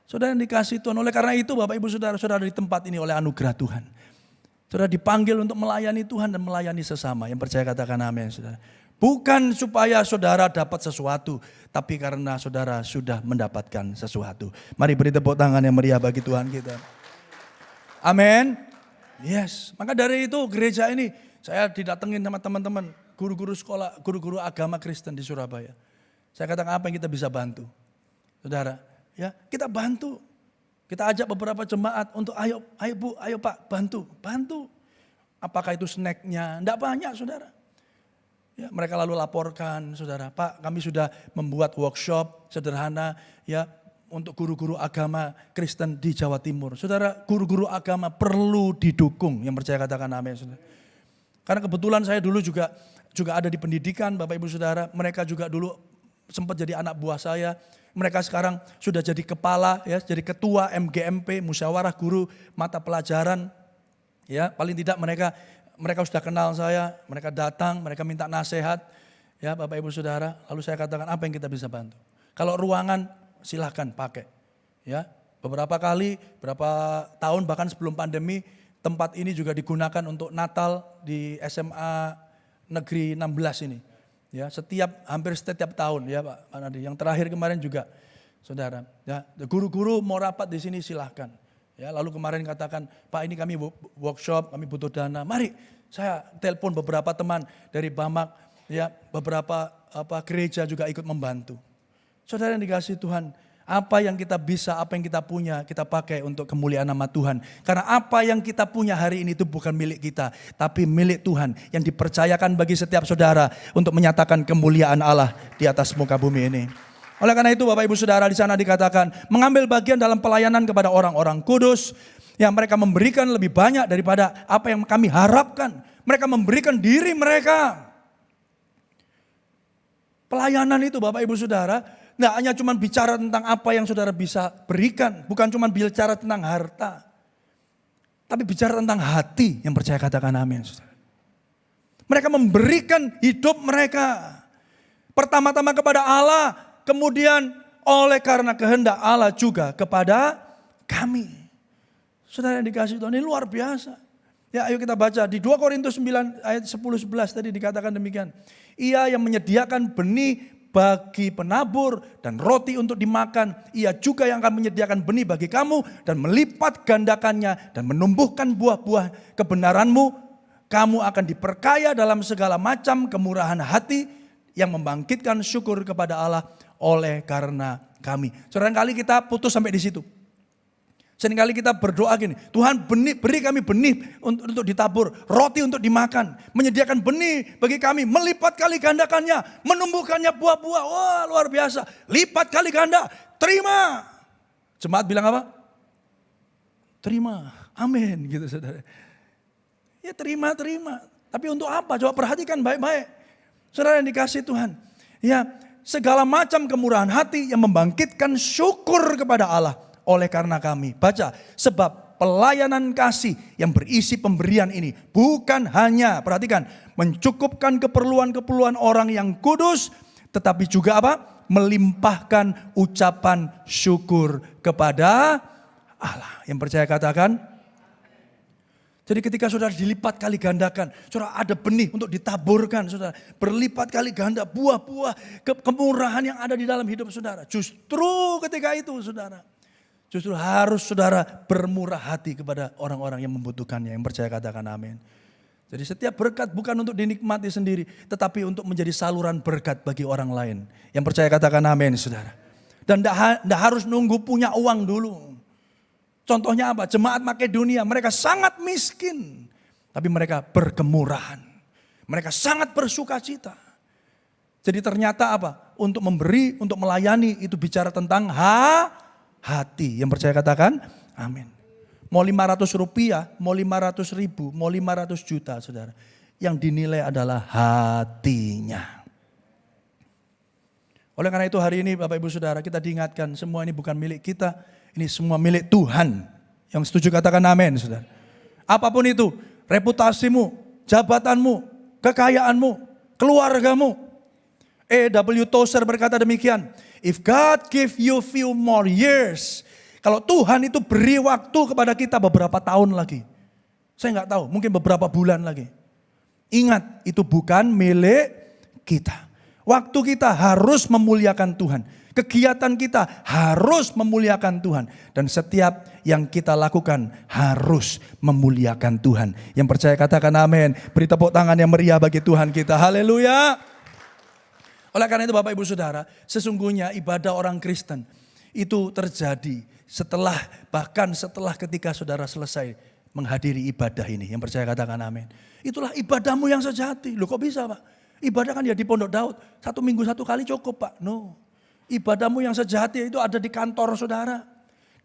Saudara yang dikasih Tuhan. Oleh karena itu Bapak Ibu Saudara, saudara di tempat ini oleh anugerah Tuhan. Saudara dipanggil untuk melayani Tuhan dan melayani sesama. Yang percaya katakan amin saudara. Bukan supaya saudara dapat sesuatu, tapi karena saudara sudah mendapatkan sesuatu. Mari beri tepuk tangan yang meriah bagi Tuhan kita. Amin. Yes. Maka dari itu gereja ini saya didatengin sama teman-teman, guru-guru sekolah, guru-guru agama Kristen di Surabaya. Saya katakan apa yang kita bisa bantu. Saudara, ya kita bantu. Kita ajak beberapa jemaat untuk ayo Bu, ayo Pak, bantu. Apakah itu snacknya? Enggak banyak saudara. Ya, mereka lalu laporkan, saudara, Pak kami sudah membuat workshop sederhana ya untuk guru-guru agama Kristen di Jawa Timur. Saudara, guru-guru agama perlu didukung, yang percaya katakan amin. Saudara. Karena kebetulan saya dulu juga ada di pendidikan Bapak Ibu Saudara, mereka juga dulu sempat jadi anak buah saya. Mereka sekarang sudah jadi kepala, ya, jadi ketua MGMP, musyawarah guru mata pelajaran. Ya, paling tidak mereka sudah kenal saya, mereka datang, mereka minta nasihat, ya Bapak Ibu Saudara. Lalu saya katakan apa yang kita bisa bantu. Kalau ruangan silahkan pakai. Ya, beberapa tahun bahkan sebelum pandemi tempat ini juga digunakan untuk Natal di SMA Negeri 16 ini. Ya, hampir setiap tahun ya Pak Nadi. Yang terakhir kemarin juga, saudara. Ya, guru-guru mau rapat di sini silahkan. Ya, lalu kemarin katakan, Pak ini kami workshop, kami butuh dana. Mari, saya telepon beberapa teman dari Bamak, ya beberapa gereja juga ikut membantu. Saudara yang dikasihi Tuhan, apa yang kita bisa, apa yang kita punya, kita pakai untuk kemuliaan nama Tuhan. Karena apa yang kita punya hari ini itu bukan milik kita, tapi milik Tuhan yang dipercayakan bagi setiap saudara untuk menyatakan kemuliaan Allah di atas muka bumi ini. Oleh karena itu Bapak Ibu Saudara di sana dikatakan mengambil bagian dalam pelayanan kepada orang-orang kudus yang mereka memberikan lebih banyak daripada apa yang kami harapkan. Mereka memberikan diri mereka. Pelayanan itu Bapak Ibu Saudara nggak hanya cuma bicara tentang apa yang saudara bisa berikan. Bukan cuma bicara tentang harta. Tapi bicara tentang hati, yang percaya katakan amin. Saudara. Mereka memberikan hidup mereka. Pertama-tama kepada Allah. Kemudian oleh karena kehendak Allah juga kepada kami. Saudara yang dikasih Tuhan, ini luar biasa. Ya ayo kita baca di 2 Korintus 9 ayat 10-11 tadi dikatakan demikian. Ia yang menyediakan benih bagi penabur dan roti untuk dimakan, ia juga yang akan menyediakan benih bagi kamu dan melipat gandakannya dan menumbuhkan buah-buah kebenaranmu. Kamu akan diperkaya dalam segala macam kemurahan hati yang membangkitkan syukur kepada Allah oleh karena kami. Seringkali kita putus sampai di situ. Seringkali kita berdoa gini, Tuhan beri kami benih untuk ditabur, roti untuk dimakan, menyediakan benih bagi kami, melipat kali gandakannya, menumbuhkannya buah-buah. Wah luar biasa, lipat kali ganda, terima. Jemaat bilang apa? Terima, amin gitu saudara. Ya terima. Tapi untuk apa? Coba perhatikan baik-baik. Saudara yang dikasih Tuhan. Ya segala macam kemurahan hati yang membangkitkan syukur kepada Allah. Oleh karena kami, baca, sebab pelayanan kasih yang berisi pemberian ini bukan hanya, perhatikan, mencukupkan keperluan-keperluan orang yang kudus, tetapi juga apa? Melimpahkan ucapan syukur kepada Allah. Yang percaya katakan. Jadi ketika saudara dilipat kali gandakan, saudara ada benih untuk ditaburkan, saudara. Berlipat kali ganda buah-buah kemurahan yang ada di dalam hidup saudara. Justru ketika itu saudara, justru harus saudara bermurah hati kepada orang-orang yang membutuhkannya. Yang percaya katakan amin. Jadi setiap berkat bukan untuk dinikmati sendiri, tetapi untuk menjadi saluran berkat bagi orang lain. Yang percaya katakan amin saudara. Dan tidak harus nunggu punya uang dulu. Contohnya apa? Jemaat Makedonia, mereka sangat miskin. Tapi mereka berkemurahan. Mereka sangat bersuka cita. Jadi ternyata apa? Untuk memberi, untuk melayani, itu bicara tentang hati. Yang percaya katakan, amin. Mau 500 rupiah, mau 500 ribu, mau 500 juta saudara. Yang dinilai adalah hatinya. Oleh karena itu hari ini Bapak Ibu Saudara, kita diingatkan semua ini bukan milik kita. Ini semua milik Tuhan. Yang setuju katakan amin, saudara. Apapun itu, reputasimu, jabatanmu, kekayaanmu, keluargamu. A.W. Tozer berkata demikian. If God give you few more years. Kalau Tuhan itu beri waktu kepada kita beberapa tahun lagi. Saya nggak tahu, mungkin beberapa bulan lagi. Ingat, itu bukan milik kita. Waktu kita harus memuliakan Tuhan. Kegiatan kita harus memuliakan Tuhan. Dan setiap yang kita lakukan harus memuliakan Tuhan. Yang percaya katakan amin. Beri tepuk tangan yang meriah bagi Tuhan kita. Haleluya. Oleh karena itu Bapak Ibu Saudara, sesungguhnya ibadah orang Kristen itu terjadi bahkan setelah ketika saudara selesai menghadiri ibadah ini. Yang percaya katakan amin. Itulah ibadahmu yang sejati. Loh kok bisa Pak? Ibadah kan ya di Pondok Daud. 1 minggu 1 kali cukup Pak. No. Ibadahmu yang sejati itu ada di kantor saudara,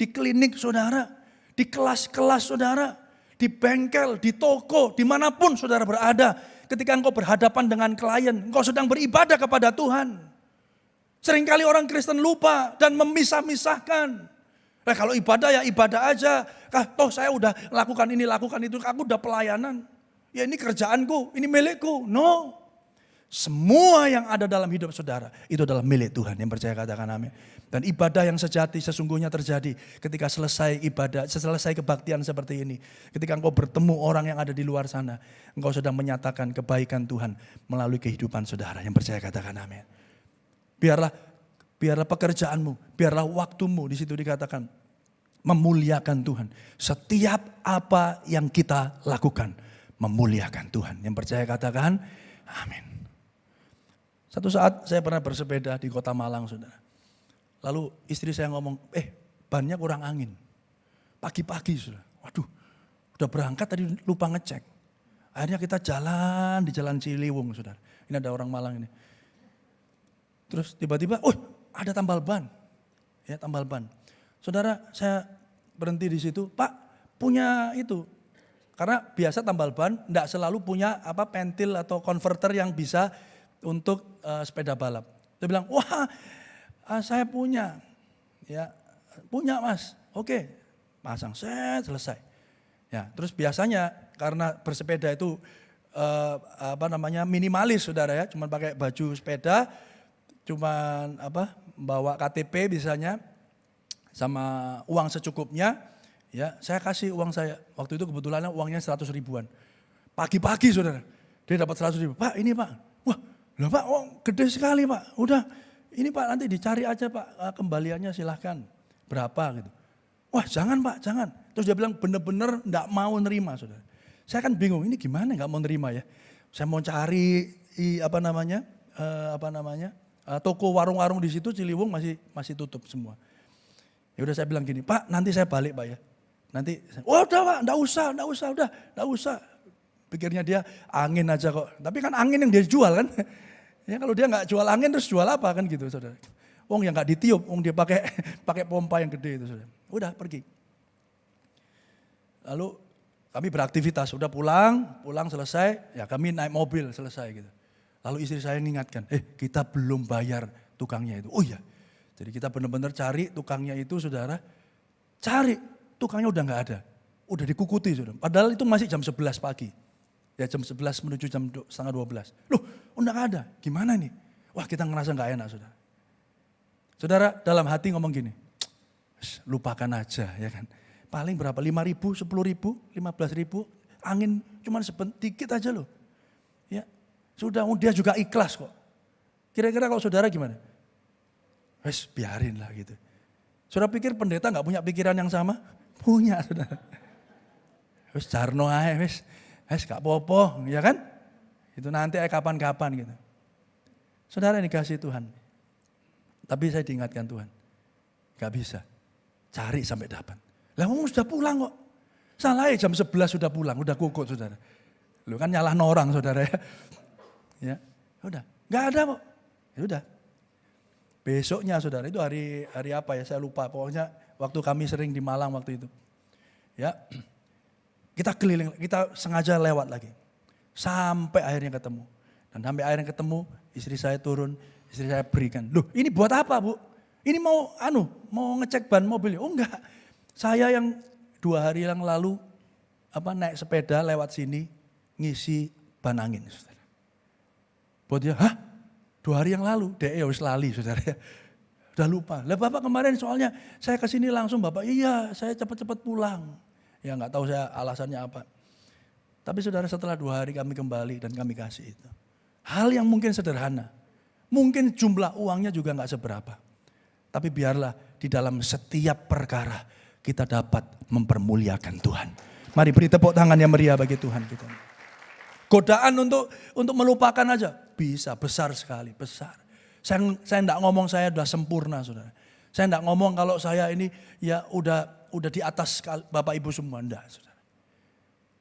di klinik saudara, di kelas-kelas saudara, di bengkel, di toko, dimanapun saudara berada. Ketika engkau berhadapan dengan klien, engkau sedang beribadah kepada Tuhan. Seringkali orang Kristen lupa dan memisah-misahkan. Kalau ibadah ya ibadah aja. Toh saya udah lakukan ini, lakukan itu, aku udah pelayanan. Ya ini kerjaanku, ini milikku. No. Semua yang ada dalam hidup saudara itu adalah milik Tuhan. Yang percaya katakan amin. Dan ibadah yang sejati sesungguhnya terjadi ketika selesai ibadah, selesai kebaktian seperti ini. Ketika engkau bertemu orang yang ada di luar sana, engkau sedang menyatakan kebaikan Tuhan melalui kehidupan saudara. Yang percaya katakan amin. Biarlah pekerjaanmu, biarlah waktumu, di situ dikatakan memuliakan Tuhan. Setiap apa yang kita lakukan memuliakan Tuhan. Yang percaya katakan amin. Satu saat saya pernah bersepeda di Kota Malang, saudara. Lalu istri saya ngomong, bannya kurang angin. Pagi-pagi, saudara. Waduh, udah berangkat tadi lupa ngecek. Akhirnya kita jalan di Jalan Ciliwung, saudara. Ini ada orang Malang ini. Terus tiba-tiba, ada tambal ban. Ya, tambal ban. Saudara, saya berhenti di situ. Pak, punya itu. Karena biasa tambal ban enggak selalu punya pentil atau konverter yang bisa untuk sepeda balap. Dia bilang, wah saya punya. Ya, punya mas. Oke, pasang, selesai. Ya, terus biasanya karena bersepeda itu minimalis saudara ya. Cuma pakai baju sepeda, cuman bawa KTP misalnya, sama uang secukupnya. Ya, saya kasih uang saya. Waktu itu kebetulan uangnya 100 ribuan. Pagi-pagi saudara, dia dapat 100 ribu. Pak ini Pak, wah lah Pak, gede sekali Pak. Udah, ini Pak nanti dicari aja Pak kembaliannya silahkan. Berapa gitu. Wah jangan Pak, jangan. Terus dia bilang bener-bener gak mau nerima saudara. Saya kan bingung, ini gimana gak mau nerima ya. Saya mau cari toko warung-warung di situ Ciliwung masih tutup semua. Ya udah saya bilang gini, Pak nanti saya balik Pak ya. Nanti, udah Pak, enggak usah. Pikirnya dia angin aja kok. Tapi kan angin yang dia jual kan. Ya kalau dia enggak jual angin terus jual apa kan gitu saudara. Wong yang enggak ditiup, wong dia pakai pompa yang gede itu saudara. Udah pergi. Lalu kami beraktivitas, udah pulang selesai, ya kami naik mobil selesai gitu. Lalu istri saya mengingatkan, kita belum bayar tukangnya itu. Oh iya, jadi kita benar-benar cari tukangnya itu saudara. Cari, tukangnya udah gak ada. Udah dikukuti saudara. Padahal itu masih jam 11 pagi. Ya jam 11 menuju jam setengah 12. Loh udah gak ada, gimana nih? Wah kita ngerasa gak enak saudara. Saudara dalam hati ngomong gini, lupakan aja ya kan. Paling berapa? 5.000, 10.000, 15.000. Angin cuma sedikit aja loh. Ya, sudah dia juga ikhlas kok. Kira-kira kalau saudara gimana? Wes biarin lah gitu. Saudara pikir pendeta nggak punya pikiran yang sama? Punya saudara. Wes jarno ae wes gak apa-apa, ya kan? Itu nanti kapan-kapan gitu. Saudara yang dikasih Tuhan. Tapi saya diingatkan Tuhan. Gak bisa. Cari sampai dapat. Lah sudah pulang kok. Salah jam 11 sudah pulang, udah kukut saudara. Lu kan nyalah orang saudara ya. Ya, udah. Gak ada kok. Ya udah. Besoknya saudara, itu hari apa ya, saya lupa. Pokoknya waktu kami sering di Malang waktu itu. Ya, kita keliling, kita sengaja lewat lagi. Sampai akhirnya ketemu. Dan sampai akhirnya ketemu, istri saya turun, istri saya berikan. Loh ini buat apa Bu? Ini mau ngecek ban mobil. Oh enggak, saya yang 2 hari yang lalu naik sepeda lewat sini, ngisi ban angin. Saudara. Buat dia, 2 hari yang lalu, dia wis lali saudara. Udah lupa. Lah Bapak kemarin soalnya saya kesini langsung Bapak, iya saya cepat-cepat pulang. Ya nggak tahu saya alasannya apa. Tapi saudara setelah 2 hari kami kembali dan kami kasih itu. Hal yang mungkin sederhana. Mungkin jumlah uangnya juga nggak seberapa. Tapi biarlah di dalam setiap perkara kita dapat mempermuliakan Tuhan. Mari beri tepuk tangan yang meriah bagi Tuhan kita. Godaan untuk melupakan aja bisa besar sekali, besar. Saya enggak ngomong saya sudah sempurna saudara. Saya enggak ngomong kalau saya ini ya udah di atas Bapak Ibu semua, enggak saudara.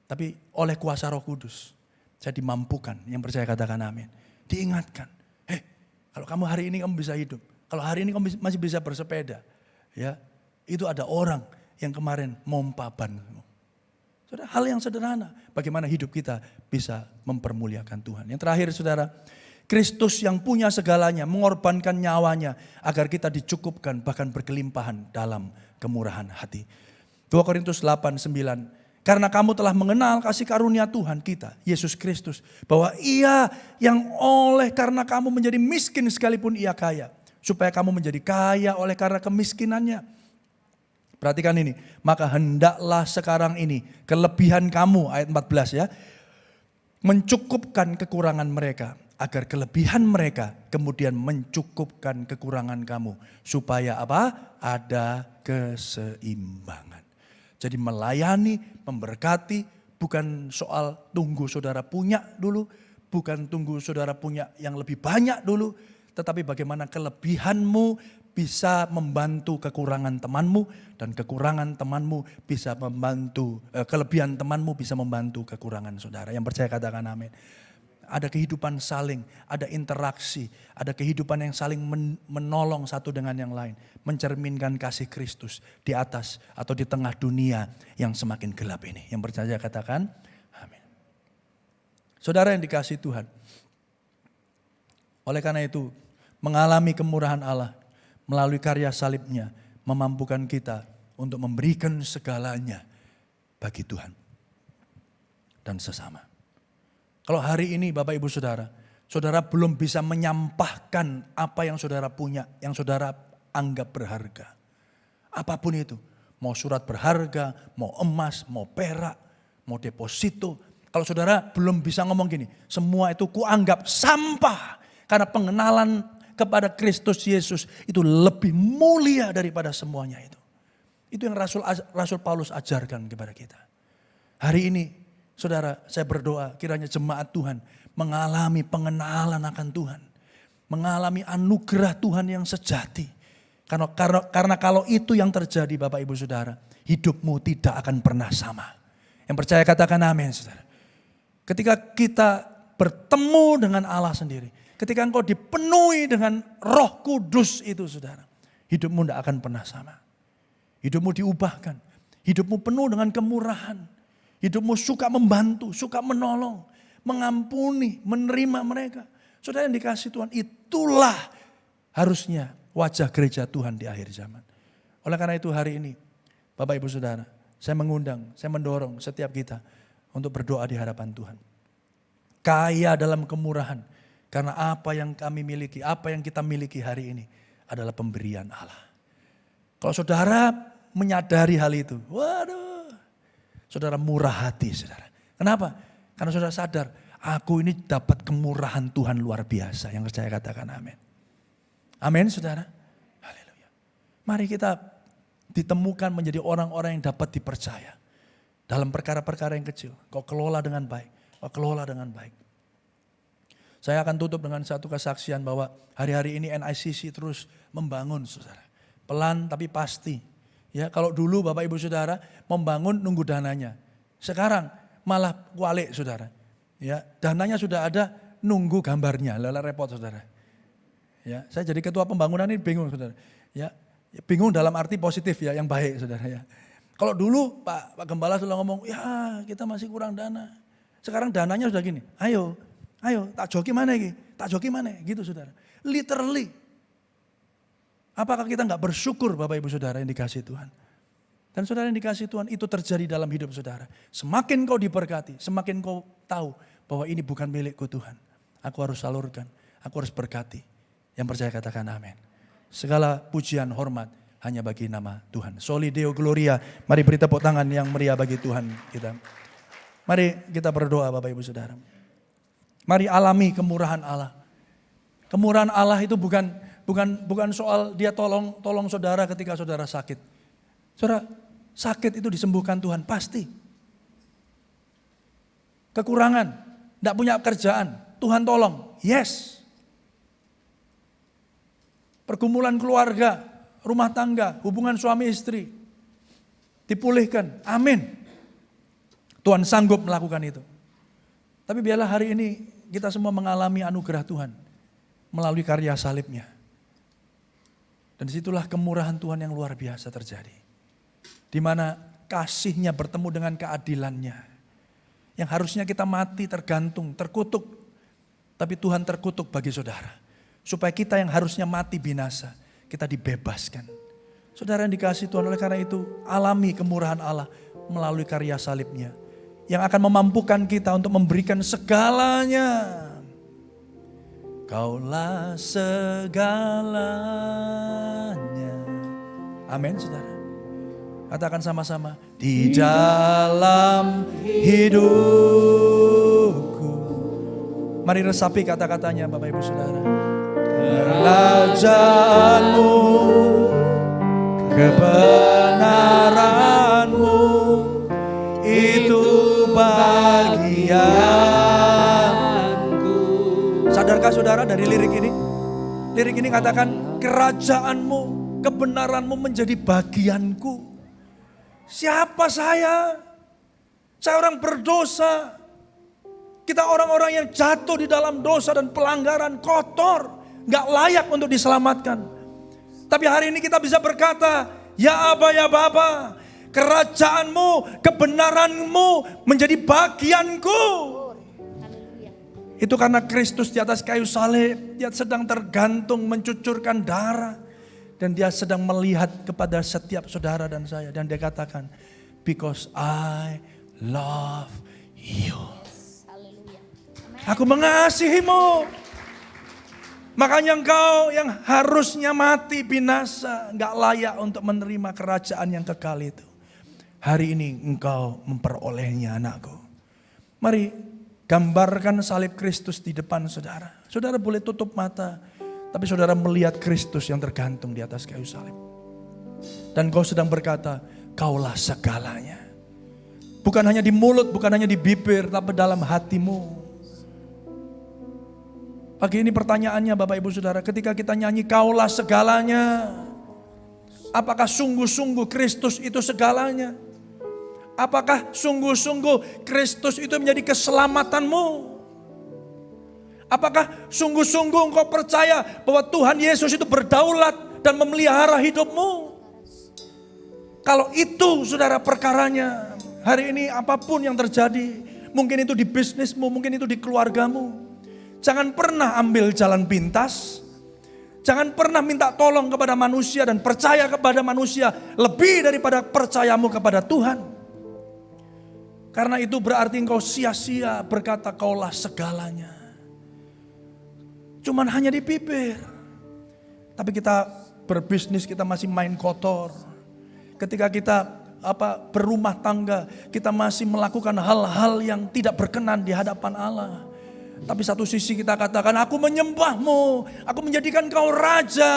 Tapi oleh kuasa Roh Kudus saya dimampukan, yang percaya katakan amin. Diingatkan, kalau kamu hari ini kamu bisa hidup, kalau hari ini kamu masih bisa bersepeda, ya itu ada orang yang kemarin mompa ban. Saudara, hal yang sederhana, bagaimana hidup kita bisa mempermuliakan Tuhan. Yang terakhir saudara, Kristus yang punya segalanya mengorbankan nyawanya agar kita dicukupkan bahkan berkelimpahan dalam kemurahan hati. 2 Korintus 8:9. Karena kamu telah mengenal kasih karunia Tuhan kita, Yesus Kristus, bahwa Ia yang oleh karena kamu menjadi miskin sekalipun Ia kaya, supaya kamu menjadi kaya oleh karena kemiskinannya. Perhatikan ini, maka hendaklah sekarang ini kelebihan kamu, ayat 14 ya, mencukupkan kekurangan mereka, agar kelebihan mereka kemudian mencukupkan kekurangan kamu. Supaya apa? Ada keseimbangan. Jadi melayani, memberkati, bukan soal tunggu saudara punya dulu, bukan tunggu saudara punya yang lebih banyak dulu, tetapi bagaimana kelebihanmu bisa membantu kekurangan temanmu dan kekurangan temanmu bisa membantu, kelebihan temanmu bisa membantu kekurangan saudara. Yang percaya katakan amin. Ada kehidupan saling, ada interaksi, ada kehidupan yang saling menolong satu dengan yang lain. Mencerminkan kasih Kristus di atas atau di tengah dunia yang semakin gelap ini. Yang percaya katakan amin. Saudara yang dikasihi Tuhan. Oleh karena itu mengalami kemurahan Allah melalui karya salibnya memampukan kita untuk memberikan segalanya bagi Tuhan dan sesama. Kalau hari ini Bapak Ibu Saudara, saudara belum bisa menyampahkan apa yang saudara punya, yang saudara anggap berharga. Apapun itu, mau surat berharga, mau emas, mau perak, mau deposito. Kalau saudara belum bisa ngomong gini, semua itu kuanggap sampah karena pengenalan kepada Kristus Yesus itu lebih mulia daripada semuanya itu. Itu yang Rasul Paulus ajarkan kepada kita. Hari ini saudara, saya berdoa kiranya jemaat Tuhan mengalami pengenalan akan Tuhan. Mengalami anugerah Tuhan yang sejati. Karena kalau itu yang terjadi Bapak Ibu Saudara, hidupmu tidak akan pernah sama. Yang percaya katakan amin saudara. Ketika kita bertemu dengan Allah sendiri, ketika engkau dipenuhi dengan Roh Kudus itu saudara, hidupmu tidak akan pernah sama. Hidupmu diubahkan, hidupmu penuh dengan kemurahan, hidupmu suka membantu, suka menolong, mengampuni, menerima mereka. Saudara yang dikasihi Tuhan, itulah harusnya wajah gereja Tuhan di akhir zaman. Oleh karena itu hari ini, Bapak Ibu Saudara, saya mengundang, saya mendorong setiap kita untuk berdoa di hadapan Tuhan. Kaya dalam kemurahan. Karena apa yang kami miliki, apa yang kita miliki hari ini adalah pemberian Allah. Kalau saudara menyadari hal itu. Waduh, saudara murah hati saudara. Kenapa? Karena saudara sadar, aku ini dapat kemurahan Tuhan luar biasa. Yang percaya katakan amin. Amin saudara. Haleluya. Mari kita ditemukan menjadi orang-orang yang dapat dipercaya. Dalam perkara-perkara yang kecil. Kau kelola dengan baik. Kau kelola dengan baik. Saya akan tutup dengan satu kesaksian bahwa hari-hari ini NICC terus membangun saudara. Pelan tapi pasti. Ya, kalau dulu Bapak Ibu Saudara membangun nunggu dananya. Sekarang malah kualik saudara. Ya, dananya sudah ada, nunggu gambarnya. Lala repot saudara. Ya, saya jadi ketua pembangunan ini bingung saudara. Ya, bingung dalam arti positif ya, yang baik saudara ya. Kalau dulu Pak Gembala sudah ngomong, ya kita masih kurang dana. Sekarang dananya sudah gini, ayo tak joki mana ini, tak joki mana, gitu saudara. Literally. Apakah kita nggak bersyukur Bapak Ibu Saudara yang dikasih Tuhan? Dan saudara yang dikasih Tuhan itu terjadi dalam hidup saudara. Semakin kau diberkati, semakin kau tahu bahwa ini bukan milikku Tuhan. Aku harus salurkan, aku harus berkati. Yang percaya katakan amin. Segala pujian hormat hanya bagi nama Tuhan. Soli Deo Gloria. Mari beri tepuk tangan yang meriah bagi Tuhan kita. Mari kita berdoa Bapak Ibu Saudara. Mari alami kemurahan Allah. Kemurahan Allah itu bukan soal dia tolong saudara ketika saudara sakit. Saudara, sakit itu disembuhkan Tuhan pasti. Kekurangan, tidak punya kerjaan, Tuhan tolong. Yes. Pergumulan keluarga, rumah tangga, hubungan suami istri dipulihkan. Amin. Tuhan sanggup melakukan itu. Tapi biarlah hari ini kita semua mengalami anugerah Tuhan melalui karya salibnya. Dan disitulah kemurahan Tuhan yang luar biasa terjadi. Di mana kasihnya bertemu dengan keadilannya. Yang harusnya kita mati tergantung, terkutuk. Tapi Tuhan terkutuk bagi saudara. Supaya kita yang harusnya mati binasa, kita dibebaskan. Saudara yang dikasih Tuhan, oleh karena itu alami kemurahan Allah melalui karya salibnya. Yang akan memampukan kita untuk memberikan segalanya. Kaulah segalanya. Amin saudara. Katakan sama-sama. Di dalam hidupku. Mari resapi kata-katanya Bapak Ibu Saudara. Kerajaanmu, kebenaranmu, itu bagianku. Sadarkah saudara dari lirik ini? Lirik ini katakan, kerajaanmu, kebenaranmu menjadi bagianku. Siapa saya? Saya orang berdosa. Kita orang-orang yang jatuh di dalam dosa dan pelanggaran, kotor, gak layak untuk diselamatkan. Tapi hari ini kita bisa berkata, ya Aba, ya Bapa, kerajaanmu, kebenaranmu menjadi bagianku. Itu karena Kristus di atas kayu salib, dia sedang tergantung mencucurkan darah. Dan dia sedang melihat kepada setiap saudara dan saya. Dan dia katakan, because I love you. Aku mengasihimu. Makanya engkau yang harusnya mati binasa, gak layak untuk menerima kerajaan yang kekal itu. Hari ini engkau memperolehnya anakku. Mari gambarkan salib Kristus di depan saudara. Saudara boleh tutup mata, tapi saudara melihat Kristus yang tergantung di atas kayu salib. Dan kau sedang berkata, kaulah segalanya. Bukan hanya di mulut, bukan hanya di bibir, tapi dalam hatimu. Pagi ini pertanyaannya Bapak Ibu Saudara, ketika kita nyanyi kaulah segalanya, apakah sungguh-sungguh Kristus itu segalanya? Apakah sungguh-sungguh Kristus itu menjadi keselamatanmu? Apakah sungguh-sungguh engkau percaya bahwa Tuhan Yesus itu berdaulat dan memelihara hidupmu? Kalau itu saudara perkaranya, hari ini apapun yang terjadi, mungkin itu di bisnismu, mungkin itu di keluargamu. Jangan pernah ambil jalan pintas. Jangan pernah minta tolong kepada manusia dan percaya kepada manusia lebih daripada percayamu kepada Tuhan. Karena itu berarti engkau sia-sia berkata kaulah segalanya. Cuman hanya di bibir. Tapi kita berbisnis, kita masih main kotor. Ketika kita berumah tangga, kita masih melakukan hal-hal yang tidak berkenan di hadapan Allah. Tapi satu sisi kita katakan, aku menyembahmu, aku menjadikan kau raja.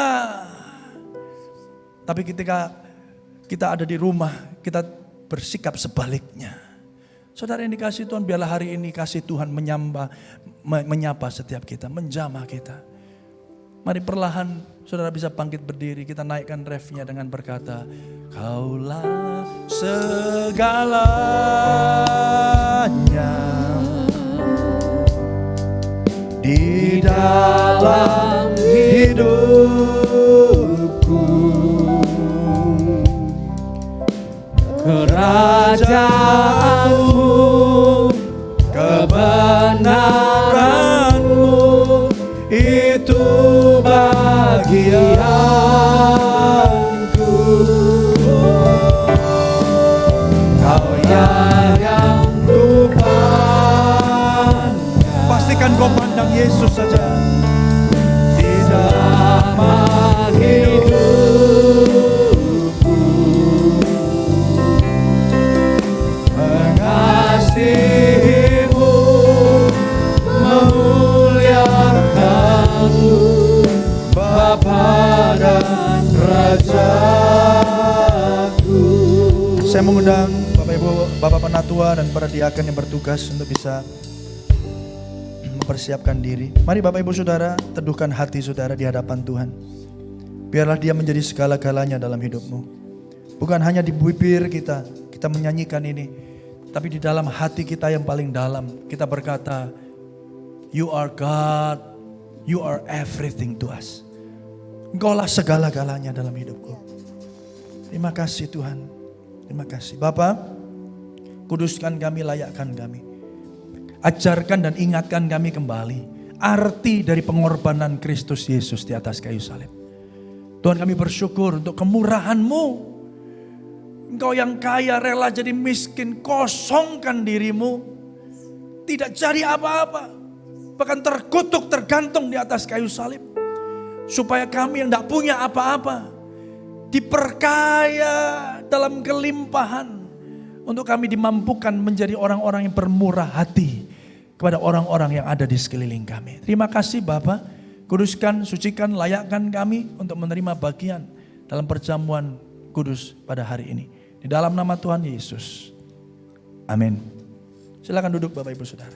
Tapi ketika kita ada di rumah, kita bersikap sebaliknya. Saudara yang dikasihi Tuhan, biarlah hari ini kasih Tuhan menyapa setiap kita, menjamah kita. Mari perlahan saudara bisa bangkit berdiri, kita naikkan refnya dengan berkata, Kaulah segalanya di dalam hidupku, kerajaanmu, kebenaranmu, itu bagianku. Kau yang kupandang. Pastikan kau pandang Yesus saja. Di dalam hidupku, mengasihimu, memuliakanmu, Bapa dan Rajaku. Saya mengundang Bapak Ibu, Bapak Penatua dan para diaken yang bertugas untuk bisa mempersiapkan diri. Mari Bapak Ibu Saudara, teduhkan hati saudara di hadapan Tuhan. Biarlah Dia menjadi segala-galanya dalam hidupmu. Bukan hanya di bibir kita menyanyikan ini, tapi di dalam hati kita yang paling dalam, kita berkata, You are God, You are everything to us. Engkaulah segala-galanya dalam hidupku. Terima kasih Tuhan. Terima kasih. Bapa, kuduskan kami, layakkan kami. Ajarkan dan ingatkan kami kembali arti dari pengorbanan Kristus Yesus di atas kayu salib. Tuhan, kami bersyukur untuk kemurahan-Mu. Engkau yang kaya rela jadi miskin, kosongkan dirimu. Tidak cari apa-apa. Bahkan terkutuk, tergantung di atas kayu salib. Supaya kami yang tidak punya apa-apa diperkaya dalam kelimpahan. Untuk kami dimampukan menjadi orang-orang yang bermurah hati kepada orang-orang yang ada di sekeliling kami. Terima kasih Bapa. Kuduskan, sucikan, layakkan kami untuk menerima bagian dalam perjamuan kudus pada hari ini. Di dalam nama Tuhan Yesus. Amin. Silakan duduk Bapak Ibu Saudara.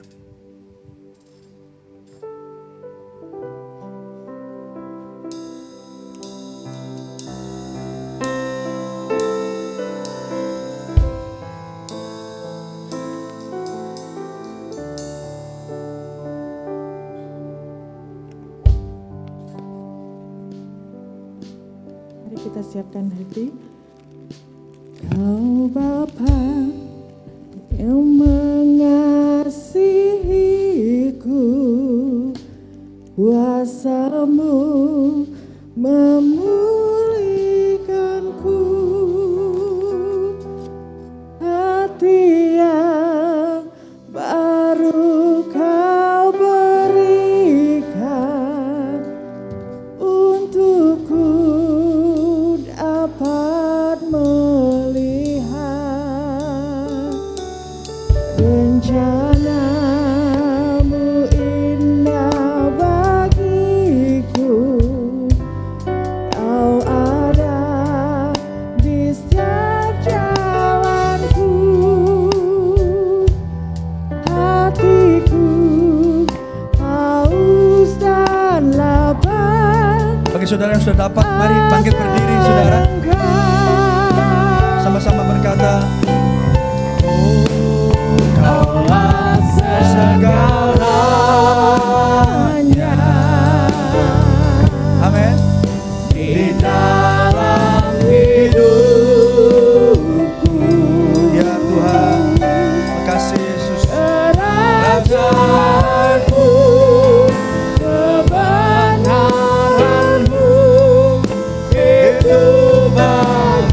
Kita siapkan hati. Kau Bapa yang mengasihiku, kuasa-Mu memulihkanku, hati yang baru Kau berikan untukku, dapat melihat rencana-Mu indah bagiku. Kau ada di setiap jalanku, hatiku haus dan lapar. Bagi saudara yang sudah dapat, mari bangkit berdiri saudara. Sama-sama berkata, Kaulah segalanya. Amin. Di dalam hidupku. Ya Tuhan, terima kasih Yesus. Kerajaanmu, kebenaranmu, itu bagianku.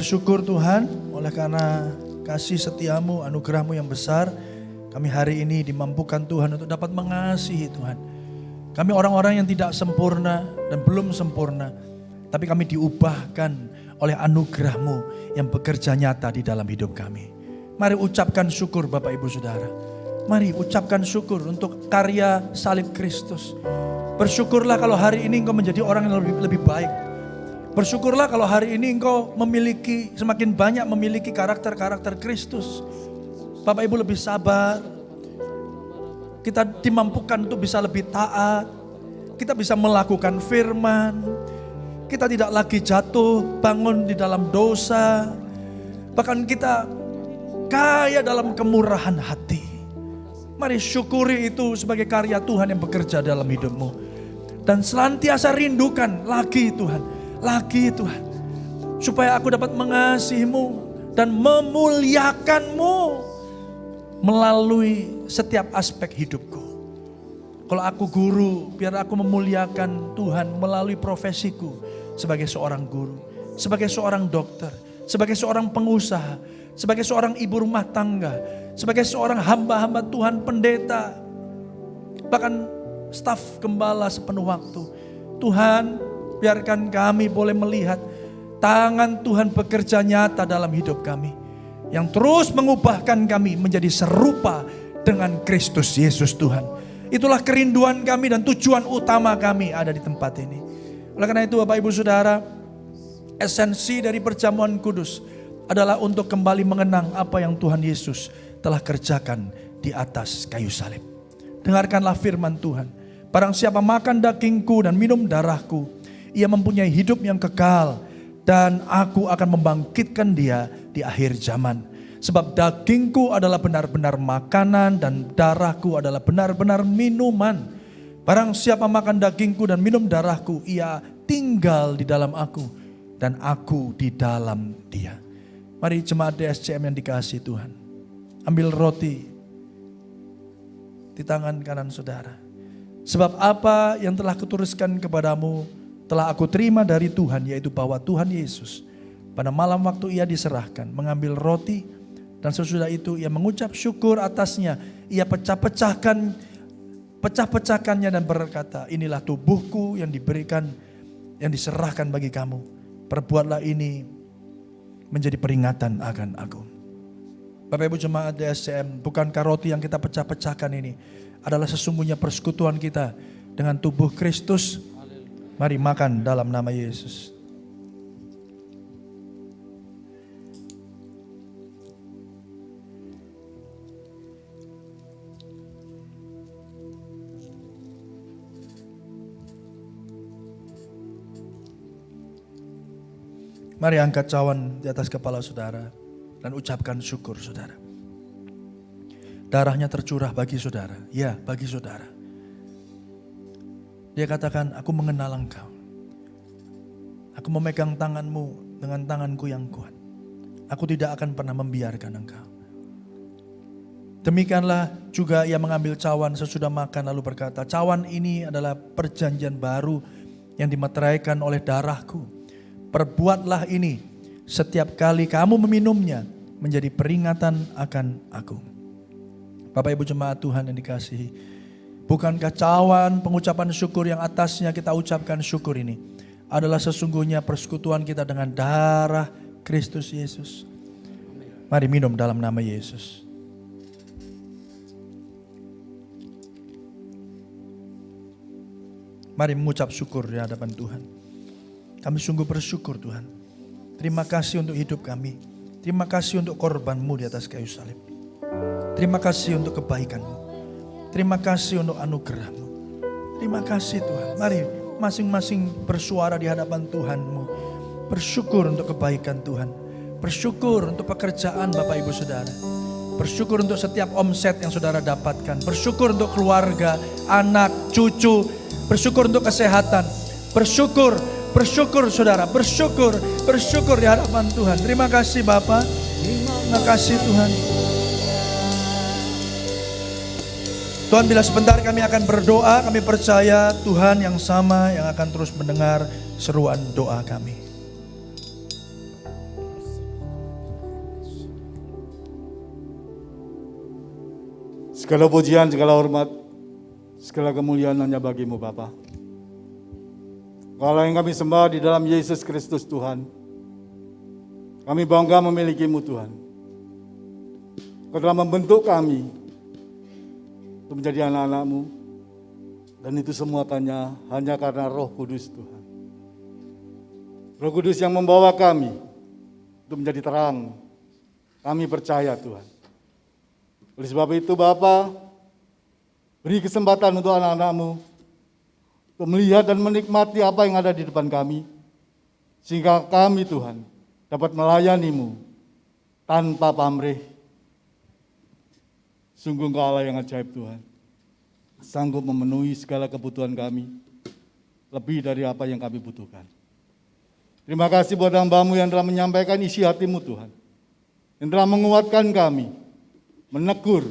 bersyukur Tuhan, oleh karena kasih setiamu, anugerahmu yang besar, kami hari ini dimampukan Tuhan untuk dapat mengasihi Tuhan. Kami orang-orang yang tidak sempurna dan belum sempurna, tapi kami diubahkan oleh anugerahmu yang bekerja nyata di dalam hidup kami. Mari ucapkan syukur Bapak Ibu Saudara. Mari ucapkan syukur untuk karya salib Kristus. Bersyukurlah kalau hari ini engkau menjadi orang yang lebih baik. Bersyukurlah kalau hari ini engkau semakin banyak memiliki karakter-karakter Kristus. Bapak Ibu lebih sabar. Kita dimampukan untuk bisa lebih taat. Kita bisa melakukan firman. Kita tidak lagi jatuh bangun di dalam dosa. Bahkan kita kaya dalam kemurahan hati. Mari syukuri itu sebagai karya Tuhan yang bekerja dalam hidupmu. Dan senantiasa rindukan lagi Tuhan. Lagi Tuhan, supaya aku dapat mengasihimu dan memuliakanmu melalui setiap aspek hidupku. Kalau aku guru, biar aku memuliakan Tuhan melalui profesiku sebagai seorang guru, sebagai seorang dokter, sebagai seorang pengusaha, sebagai seorang ibu rumah tangga, sebagai seorang hamba-hamba Tuhan, pendeta, bahkan staf gembala sepenuh waktu. Tuhan, biarkan kami boleh melihat tangan Tuhan bekerja nyata dalam hidup kami. Yang terus mengubahkan kami menjadi serupa dengan Kristus Yesus Tuhan. Itulah kerinduan kami dan tujuan utama kami ada di tempat ini. Oleh karena itu Bapak Ibu Saudara, esensi dari perjamuan kudus adalah untuk kembali mengenang apa yang Tuhan Yesus telah kerjakan di atas kayu salib. Dengarkanlah firman Tuhan. Barang siapa makan dagingku dan minum darahku, ia mempunyai hidup yang kekal dan aku akan membangkitkan dia di akhir zaman. Sebab dagingku adalah benar-benar makanan dan darahku adalah benar-benar minuman. Barang siapa makan dagingku dan minum darahku, ia tinggal di dalam aku dan aku di dalam dia. Mari jemaat DSCM yang dikasihi Tuhan, ambil roti di tangan kanan saudara. Sebab apa yang telah kutuliskan kepadamu telah aku terima dari Tuhan, yaitu bahwa Tuhan Yesus pada malam waktu ia diserahkan mengambil roti dan sesudah itu ia mengucap syukur atasnya. Ia pecah-pecahkannya dan berkata, inilah tubuhku yang diberikan, yang diserahkan bagi kamu. Perbuatlah ini menjadi peringatan akan aku. Bapak Ibu jemaat DSCM, bukankah roti yang kita pecah-pecahkan ini adalah sesungguhnya persekutuan kita dengan tubuh Kristus? Mari makan dalam nama Yesus. Mari angkat cawan di atas kepala saudara dan ucapkan syukur saudara. Darahnya tercurah bagi saudara. Ya, bagi saudara. Dia katakan, aku mengenal engkau. Aku memegang tanganmu dengan tanganku yang kuat. Aku tidak akan pernah membiarkan engkau. Demikianlah juga ia mengambil cawan sesudah makan lalu berkata, cawan ini adalah perjanjian baru yang dimeteraikan oleh darahku. Perbuatlah ini setiap kali kamu meminumnya menjadi peringatan akan aku. Bapak Ibu jemaat Tuhan yang dikasihi, bukankah cawan pengucapan syukur yang atasnya kita ucapkan syukur ini adalah sesungguhnya persekutuan kita dengan darah Kristus Yesus. Mari minum dalam nama Yesus. Mari mengucap syukur di hadapan Tuhan. Kami sungguh bersyukur Tuhan. Terima kasih untuk hidup kami. Terima kasih untuk korban-Mu di atas kayu salib. Terima kasih untuk kebaikan-Mu. Terima kasih untuk anugerah-Mu. Terima kasih Tuhan. Mari masing-masing bersuara di hadapan Tuhan-Mu. Bersyukur untuk kebaikan Tuhan. Bersyukur untuk pekerjaan Bapak Ibu Saudara. Bersyukur untuk setiap omset yang saudara dapatkan. Bersyukur untuk keluarga, anak, cucu. Bersyukur untuk kesehatan. Bersyukur saudara. Bersyukur di hadapan Tuhan. Terima kasih Bapak. Terima kasih Tuhan. Tuhan, bila sebentar kami akan berdoa, kami percaya Tuhan yang sama yang akan terus mendengar seruan doa kami. Segala pujian, segala hormat, segala kemuliaan hanya bagimu Bapa. Kalau yang kami sembah di dalam Yesus Kristus Tuhan. Kami bangga memilikimu Tuhan. Kau telah membentuk kami untuk menjadi anak-anak-Mu. Dan itu semua hanya karena Roh Kudus Tuhan. Roh Kudus yang membawa kami untuk menjadi terang. Kami percaya Tuhan. Oleh sebab itu Bapa, beri kesempatan untuk anak-anak-Mu untuk melihat dan menikmati apa yang ada di depan kami. Sehingga kami Tuhan dapat melayani-Mu tanpa pamrih. Sungguh Engkau Allah yang ajaib Tuhan. Sanggup memenuhi segala kebutuhan kami. Lebih dari apa yang kami butuhkan. Terima kasih buat hamba-Mu yang telah menyampaikan isi hati-Mu Tuhan. Yang telah menguatkan kami, menegur,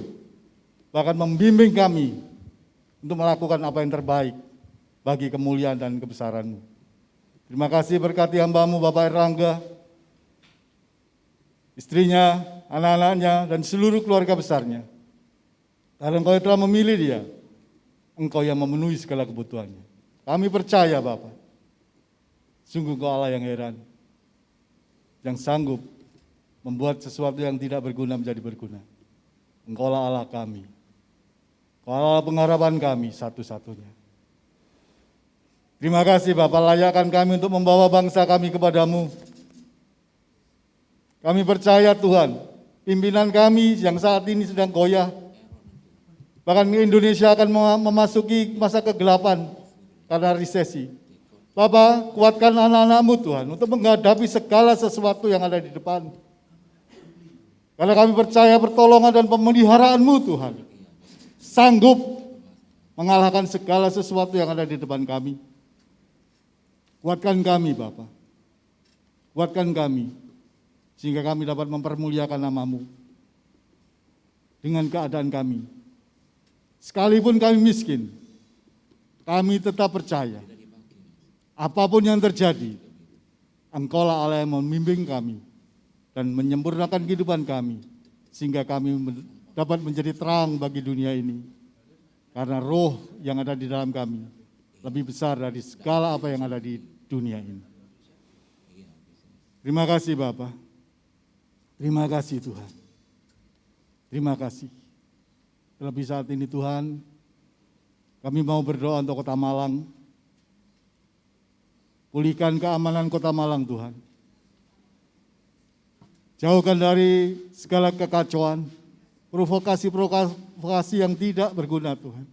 bahkan membimbing kami untuk melakukan apa yang terbaik bagi kemuliaan dan kebesaran-Mu. Terima kasih berkati hamba-Mu Bapak Erlangga, istrinya, anak-anaknya, dan seluruh keluarga besarnya. Karena Engkau telah memilih dia, Engkau yang memenuhi segala kebutuhannya. Kami percaya Bapak, sungguh Engkau Allah yang heran, yang sanggup membuat sesuatu yang tidak berguna menjadi berguna. Engkau Allah kami, Engkau Allah pengharapan kami satu-satunya. Terima kasih Bapak, layakkan kami untuk membawa bangsa kami kepadamu. Kami percaya Tuhan, pimpinan kami yang saat ini sedang goyah. Bahkan Indonesia akan memasuki masa kegelapan karena resesi. Bapak, kuatkan anak-anak-Mu Tuhan untuk menghadapi segala sesuatu yang ada di depan. Karena kami percaya pertolongan dan pemeliharaan-Mu Tuhan sanggup mengalahkan segala sesuatu yang ada di depan kami. Kuatkan kami Bapak, kuatkan kami, sehingga kami dapat mempermuliakan nama-Mu dengan keadaan kami. Sekalipun kami miskin, kami tetap percaya, apapun yang terjadi, Engkau-lah Allah yang membimbing kami dan menyempurnakan kehidupan kami, sehingga kami dapat menjadi terang bagi dunia ini. Karena roh yang ada di dalam kami lebih besar dari segala apa yang ada di dunia ini. Terima kasih Bapak. Terima kasih Tuhan. Terima kasih. Terlebih saat ini Tuhan, kami mau berdoa untuk Kota Malang. Pulihkan keamanan Kota Malang Tuhan. Jauhkan dari segala kekacauan, provokasi yang tidak berguna Tuhan.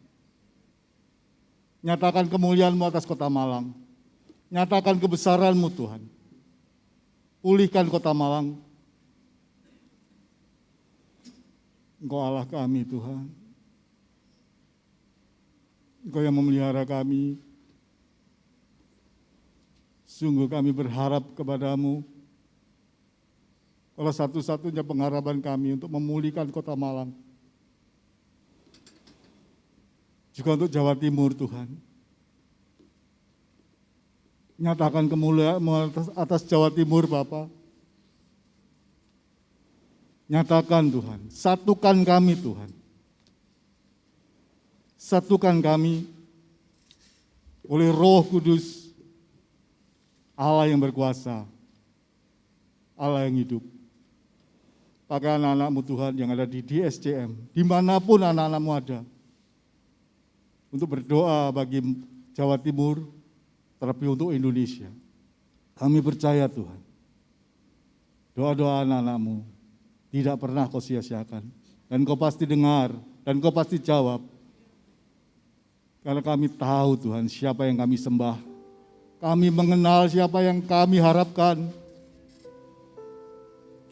Nyatakan kemuliaan-Mu atas Kota Malang. Nyatakan kebesaran-Mu Tuhan. Pulihkan Kota Malang. Engkau Allah kami Tuhan. Engkau yang memelihara kami. Sungguh kami berharap kepada-Mu. Kalau satu-satunya pengharapan kami untuk memulihkan Kota Malang. Juga untuk Jawa Timur Tuhan. Nyatakan kemuliaan-Mu atas Jawa Timur Bapak. Nyatakan Tuhan, satukan kami Tuhan. Satukan kami oleh Roh Kudus, Allah yang berkuasa, Allah yang hidup. Pakai anak-anak-Mu Tuhan yang ada di DSCM, dimanapun anak-anak-Mu ada. Untuk berdoa bagi Jawa Timur, terlebih untuk Indonesia. Kami percaya Tuhan, doa-doa anak-anak-Mu tidak pernah Kau sia-siakan. Dan Kau pasti dengar, dan Kau pasti jawab. Karena kami tahu Tuhan siapa yang kami sembah. Kami mengenal siapa yang kami harapkan.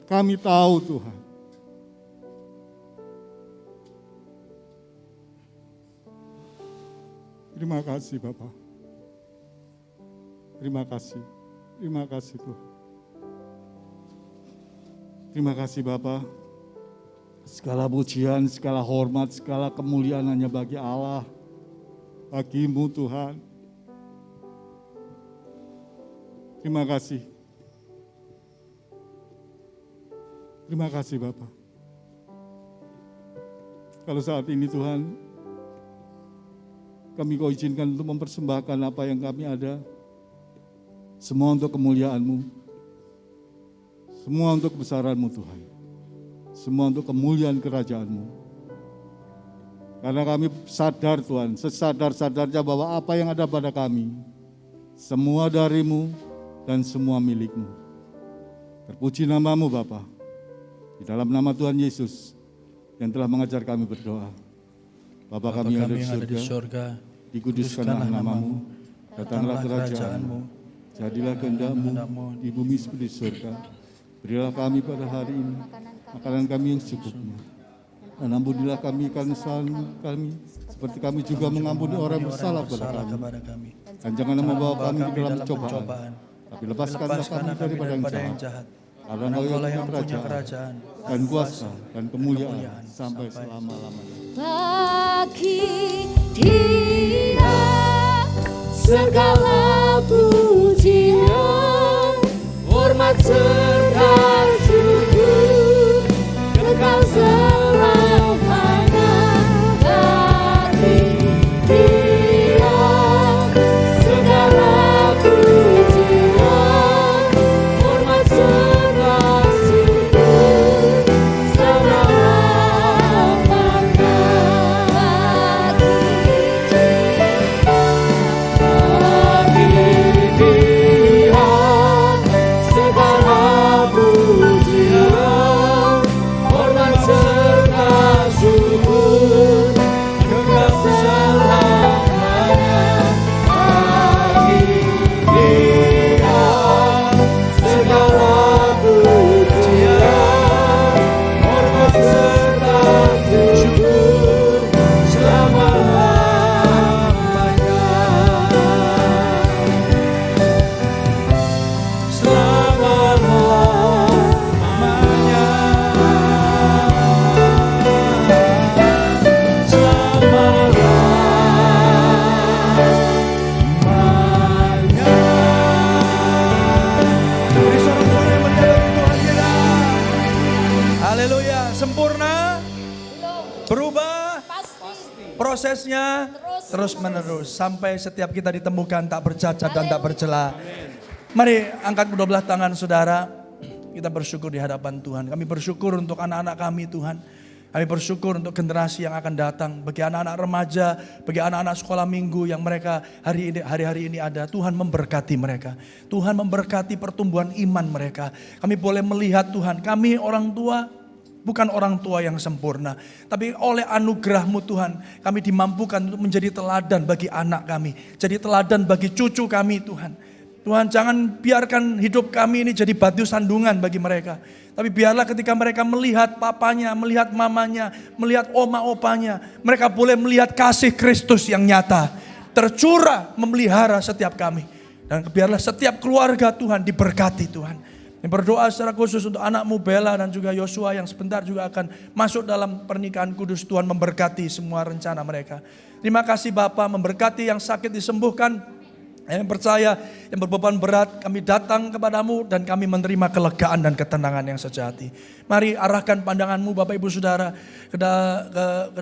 Kami tahu Tuhan. Terima kasih Bapak. Terima kasih. Terima kasih Tuhan. Terima kasih Bapa. Segala pujian, segala hormat, segala kemuliaan hanya bagi Allah. Bagi-Mu Tuhan. Terima kasih. Terima kasih Bapa. Kalau saat ini Tuhan, kami Kau izinkan untuk mempersembahkan apa yang kami ada, semua untuk kemuliaan-Mu, semua untuk kebesaran-Mu Tuhan, semua untuk kemuliaan kerajaan-Mu. Karena kami sadar Tuhan, sesadar-sadarnya bahwa apa yang ada pada kami, semua dari-Mu dan semua milik-Mu. Terpuji nama-Mu Bapa, di dalam nama Tuhan Yesus yang telah mengajar kami berdoa. Bapa kami yang ada di surga, dikuduskanlah nama-Mu, datanglah kerajaan-Mu, jadilah kehendak-Mu di bumi seperti di surga. Berilah kami pada hari ini makanan kami yang secukupnya. Dan ampunilah kami karena kesalahan kami, seperti kami juga mengampuni orang yang bersalah kepada kami. Dan janganlah membawa kami ke dalam cobaan, tapi lepaskanlah kami daripada yang jahat. Karena Engkau yang punya kerajaan, dan kuasa, dan kemuliaan sampai selama-lamanya. Bagi Dia segala pujian, hormat serta syukur, kekal selamanya. Bagi Dia segala pujian, hormat serta syukur, selamanya. Bagi Dia segala pujian, hormat serta syukur, kekal selamanya. Bagi Dia segala pujian, hormat serta syukur, selama-lamanya. Selama-lamanya. Selama-lamanya. Beri sorak-sorai yang meriah bagi Tuhan kita. Haleluya, sempurna, berubah, prosesnya terus menerus sampai setiap kita ditemukan tak bercacat dan tak bercela. Mari angkat kedua belah tangan saudara, kita bersyukur di hadapan Tuhan. Kami bersyukur untuk anak-anak kami Tuhan. Kami bersyukur untuk generasi yang akan datang, bagi anak-anak remaja, bagi anak-anak sekolah minggu yang mereka hari-hari ini ada. Tuhan memberkati mereka. Tuhan memberkati pertumbuhan iman mereka. Kami boleh melihat Tuhan, kami orang tua bukan orang tua yang sempurna. Tapi oleh anugerah-Mu Tuhan, kami dimampukan untuk menjadi teladan bagi anak kami. Jadi teladan bagi cucu kami Tuhan. Tuhan, jangan biarkan hidup kami ini jadi batu sandungan bagi mereka. Tapi biarlah ketika mereka melihat papanya, melihat mamanya, melihat oma-opanya, mereka boleh melihat kasih Kristus yang nyata, tercurah memelihara setiap kami. Dan biarlah setiap keluarga Tuhan diberkati Tuhan. Yang berdoa secara khusus untuk anakmu Bella dan juga Yosua yang sebentar juga akan masuk dalam pernikahan kudus. Tuhan memberkati semua rencana mereka. Terima kasih Bapa, memberkati yang sakit disembuhkan. Yang percaya, yang berbeban berat, kami datang kepadamu dan kami menerima kelegaan dan ketenangan yang sejati. Mari arahkan pandanganmu Bapak Ibu Saudara ke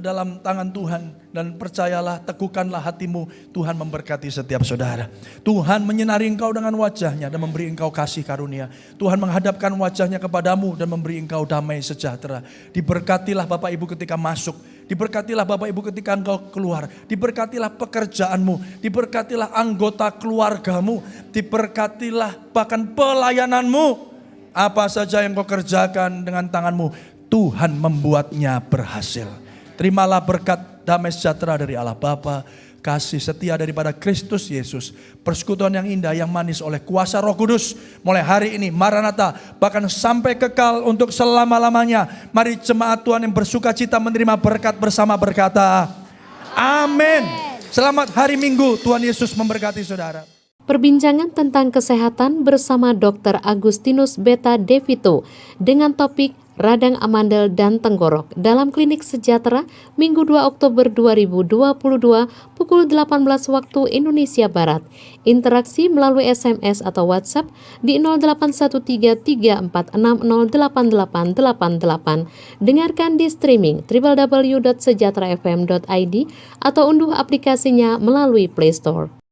dalam tangan Tuhan. Dan percayalah, teguhkanlah hatimu, Tuhan memberkati setiap saudara. Tuhan menyinari engkau dengan wajahnya dan memberi engkau kasih karunia. Tuhan menghadapkan wajahnya kepadamu dan memberi engkau damai sejahtera. Diberkatilah Bapak Ibu ketika masuk. Diberkatilah Bapak Ibu ketika engkau keluar. Diberkatilah pekerjaanmu. Diberkatilah anggota keluargamu. Diberkatilah bahkan pelayananmu. Apa saja yang kau kerjakan dengan tanganmu, Tuhan membuatnya berhasil. Terimalah berkat damai sejahtera dari Allah Bapa, kasih setia daripada Kristus Yesus, persekutuan yang indah, yang manis oleh kuasa Roh Kudus, mulai hari ini, Maranatha, bahkan sampai kekal untuk selama-lamanya. Mari jemaat Tuhan yang bersuka cita menerima berkat bersama berkata, amin. Selamat hari Minggu, Tuhan Yesus memberkati saudara. Perbincangan tentang kesehatan bersama Dr. Agustinus Beta Devito dengan topik radang amandel dan tenggorok dalam Klinik Sejahtera Minggu 2 Oktober 2022 pukul 18 waktu Indonesia Barat. Interaksi melalui SMS atau WhatsApp di 0813-346-0888. Dengarkan di streaming www.sejahterafm.id atau unduh aplikasinya melalui Play Store.